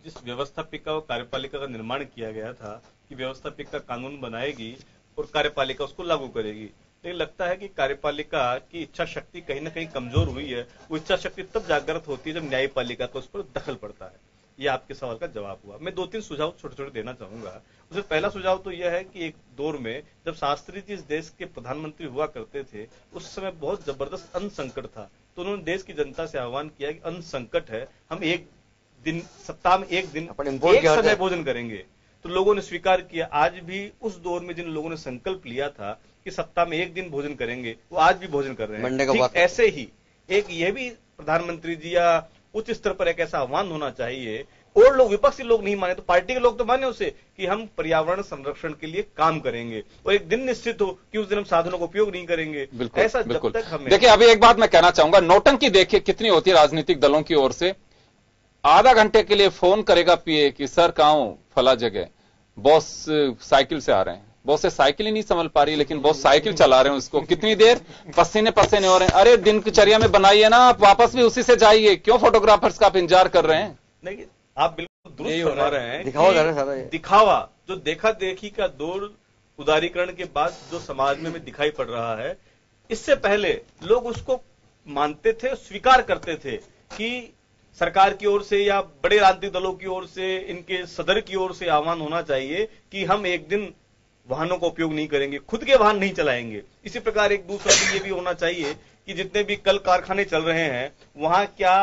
जिस व्यवस्थापिका और कार्यपालिका का निर्माण किया गया था कि व्यवस्थापिका कानून बनाएगी और कार्यपालिका उसको लागू करेगी, लेकिन लगता है कि कार्यपालिका की इच्छा शक्ति कहीं ना कहीं कमजोर हुई है। वो इच्छा शक्ति तब जागृत होती है जब न्यायपालिका को उस पर दखल पड़ता है। ये आपके सवाल का जवाब हुआ। मैं 2-3 सुझाव छोटे छोटे देना चाहूंगा। उसमें पहला सुझाव तो यह है कि एक दौर में जब शास्त्री जी इस देश के प्रधानमंत्री हुआ करते थे, उस समय बहुत जबरदस्त अन्न संकट था, तो उन्होंने देश की जनता से आह्वान किया कि अन्न संकट है, हम एक दिन सप्ताह में एक दिन एक समय भोजन करेंगे। तो लोगों ने स्वीकार किया। आज भी उस दौर में जिन लोगों ने संकल्प लिया था कि सप्ताह में एक दिन भोजन करेंगे, वो आज भी भोजन कर रहे हैं। ठीक ऐसे ही एक यह भी प्रधानमंत्री जी या उच्च स्तर पर एक ऐसा आह्वान होना चाहिए, और लोग विपक्षी लोग नहीं माने तो पार्टी के लोग तो माने उसे, कि हम पर्यावरण संरक्षण के लिए काम करेंगे और एक दिन निश्चित हो कि उस दिन हम साधनों का उपयोग नहीं करेंगे। ऐसा जब तक हमें देखिए, अभी एक बात मैं कहना चाहूंगा, नौटंकी देखिए कितनी होती है राजनीतिक दलों की ओर से। आधा घंटे के लिए फोन करेगा पीए कि सर कहां हूं, फला जगह, बॉस साइकिल से आ रहे हैं, बॉस से साइकिल ही नहीं संभल पा रही लेकिन बॉस साइकिल चला रहे हैं उसको, कितनी देर पसीने पसीने हो रहे हैं। अरे दिनचर्या में बनाइए ना, आप वापस भी उसी से जाइए, क्यों फोटोग्राफर्स का आप इंतजार कर रहे हैं? नहीं, आप बिल्कुल दुरुस्त फरमा रहे हैं। दिखावा जो देखा देखी का दौर उदारीकरण के बाद जो समाज में दिखाई पड़ रहा है, इससे पहले लोग उसको मानते थे, स्वीकार करते थे कि सरकार की ओर से या बड़े राजनीतिक दलों की ओर से, इनके सदर की ओर से आह्वान होना चाहिए कि हम एक दिन वाहनों का उपयोग नहीं करेंगे, खुद के वाहन नहीं चलाएंगे। इसी प्रकार एक दूसरा भी ये भी होना चाहिए कि जितने भी कल कारखाने चल रहे हैं वहां क्या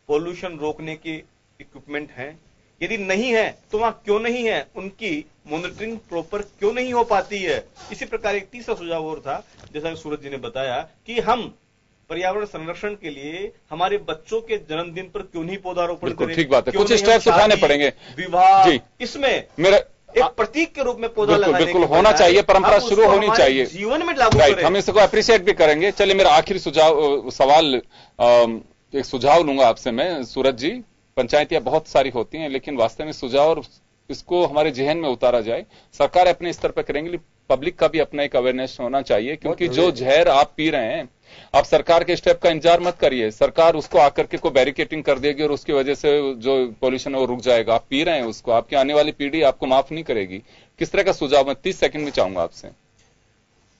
पोल्यूशन रोकने के इक्विपमेंट हैं, यदि नहीं है तो वहां क्यों नहीं है, उनकी मॉनिटरिंग प्रॉपर क्यों नहीं हो पाती है। इसी प्रकार एक तीसरा सुझाव और था, जैसा कि सूरज जी ने बताया, कि हम पर्यावरण संरक्षण के लिए हमारे बच्चों के जन्मदिन पर क्यों नहीं पौधारोपण करें। ठीक बात है, कुछ स्टेप्स उठाने पड़ेंगे। विवाह, इसमें मेरा एक प्रतीक के रूप में पौधा लगाने बिल्कुल होना चाहिए, परंपरा शुरू होनी चाहिए, जीवन में लागू करें। हम इसको अप्रिशिएट भी करेंगे। चलिए, मेरा आखिरी सवाल एक सुझाव लूंगा आपसे मैं, सूरज जी। पंचायतियां बहुत सारी होती हैं लेकिन वास्तव में सुझाव और इसको हमारे जहन में उतारा जाए, सरकार अपने स्तर पर करेंगे, पब्लिक का भी अपना एक अवेयरनेस होना चाहिए, क्योंकि जो जहर आप पी रहे हैं, आप सरकार के स्टेप का इंतजार मत करिए, सरकार उसको आकर के कोई बैरिकेटिंग कर देगी और उसकी वजह से जो पॉल्यूशन है वो रुक जाएगा। आप पी रहे हैं उसको, आपकी आने वाली पीढ़ी आपको माफ नहीं करेगी। किस तरह का सुझाव मैं 30 सेकंड में चाहूंगा आपसे।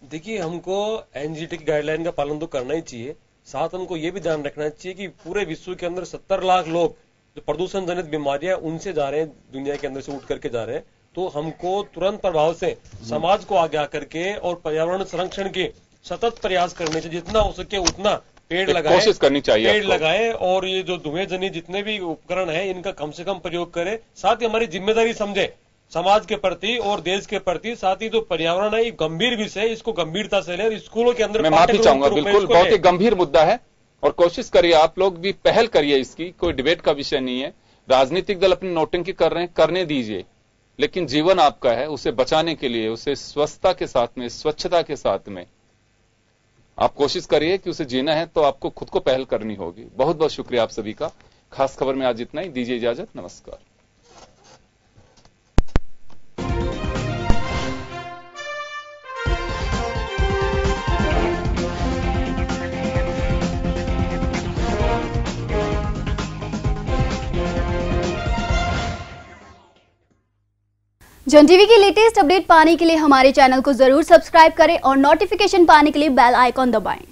देखिए, हमको एनजीटी की गाइडलाइन का पालन तो करना ही चाहिए, साथ हमको ये भी ध्यान रखना चाहिए कि पूरे विश्व के अंदर 70 लाख लोग जो प्रदूषण जनित बीमारियां उनसे जा रहे हैं, दुनिया के अंदर से उठ करके जा रहे हैं, तो हमको तुरंत प्रभाव से समाज को आगे आकर के और पर्यावरण संरक्षण के सतत प्रयास करने से जितना हो सके उतना पेड़ लगाए, कोशिश करनी चाहिए, पेड़ लगाए, और ये जो धुएं जनित जितने भी उपकरण हैं इनका कम से कम प्रयोग करें। साथ ही हमारी जिम्मेदारी समझे समाज के प्रति और देश के प्रति, साथ ही जो पर्यावरण है ये गंभीर विषय, इसको गंभीरता से ले, स्कूलों के अंदर मैं माफी चाहूंगा, बिल्कुल बहुत ही गंभीर मुद्दा है और कोशिश करिए आप लोग भी पहल करिए, इसकी कोई डिबेट का विषय नहीं है। राजनीतिक दल अपनी नोटंकी कर रहे हैं, करने दीजिए, लेकिन जीवन आपका है, उसे बचाने के लिए, उसे स्वस्थता के साथ में, स्वच्छता के साथ में आप कोशिश करिए कि उसे जीना है तो आपको खुद को पहल करनी होगी। बहुत बहुत शुक्रिया आप सभी का। खास खबर में आज इतना ही, दीजिए इजाजत, नमस्कार। जन टीवी की लेटेस्ट अपडेट पाने के लिए हमारे चैनल को जरूर सब्सक्राइब करें और नोटिफिकेशन पाने के लिए बेल आइकॉन दबाएं।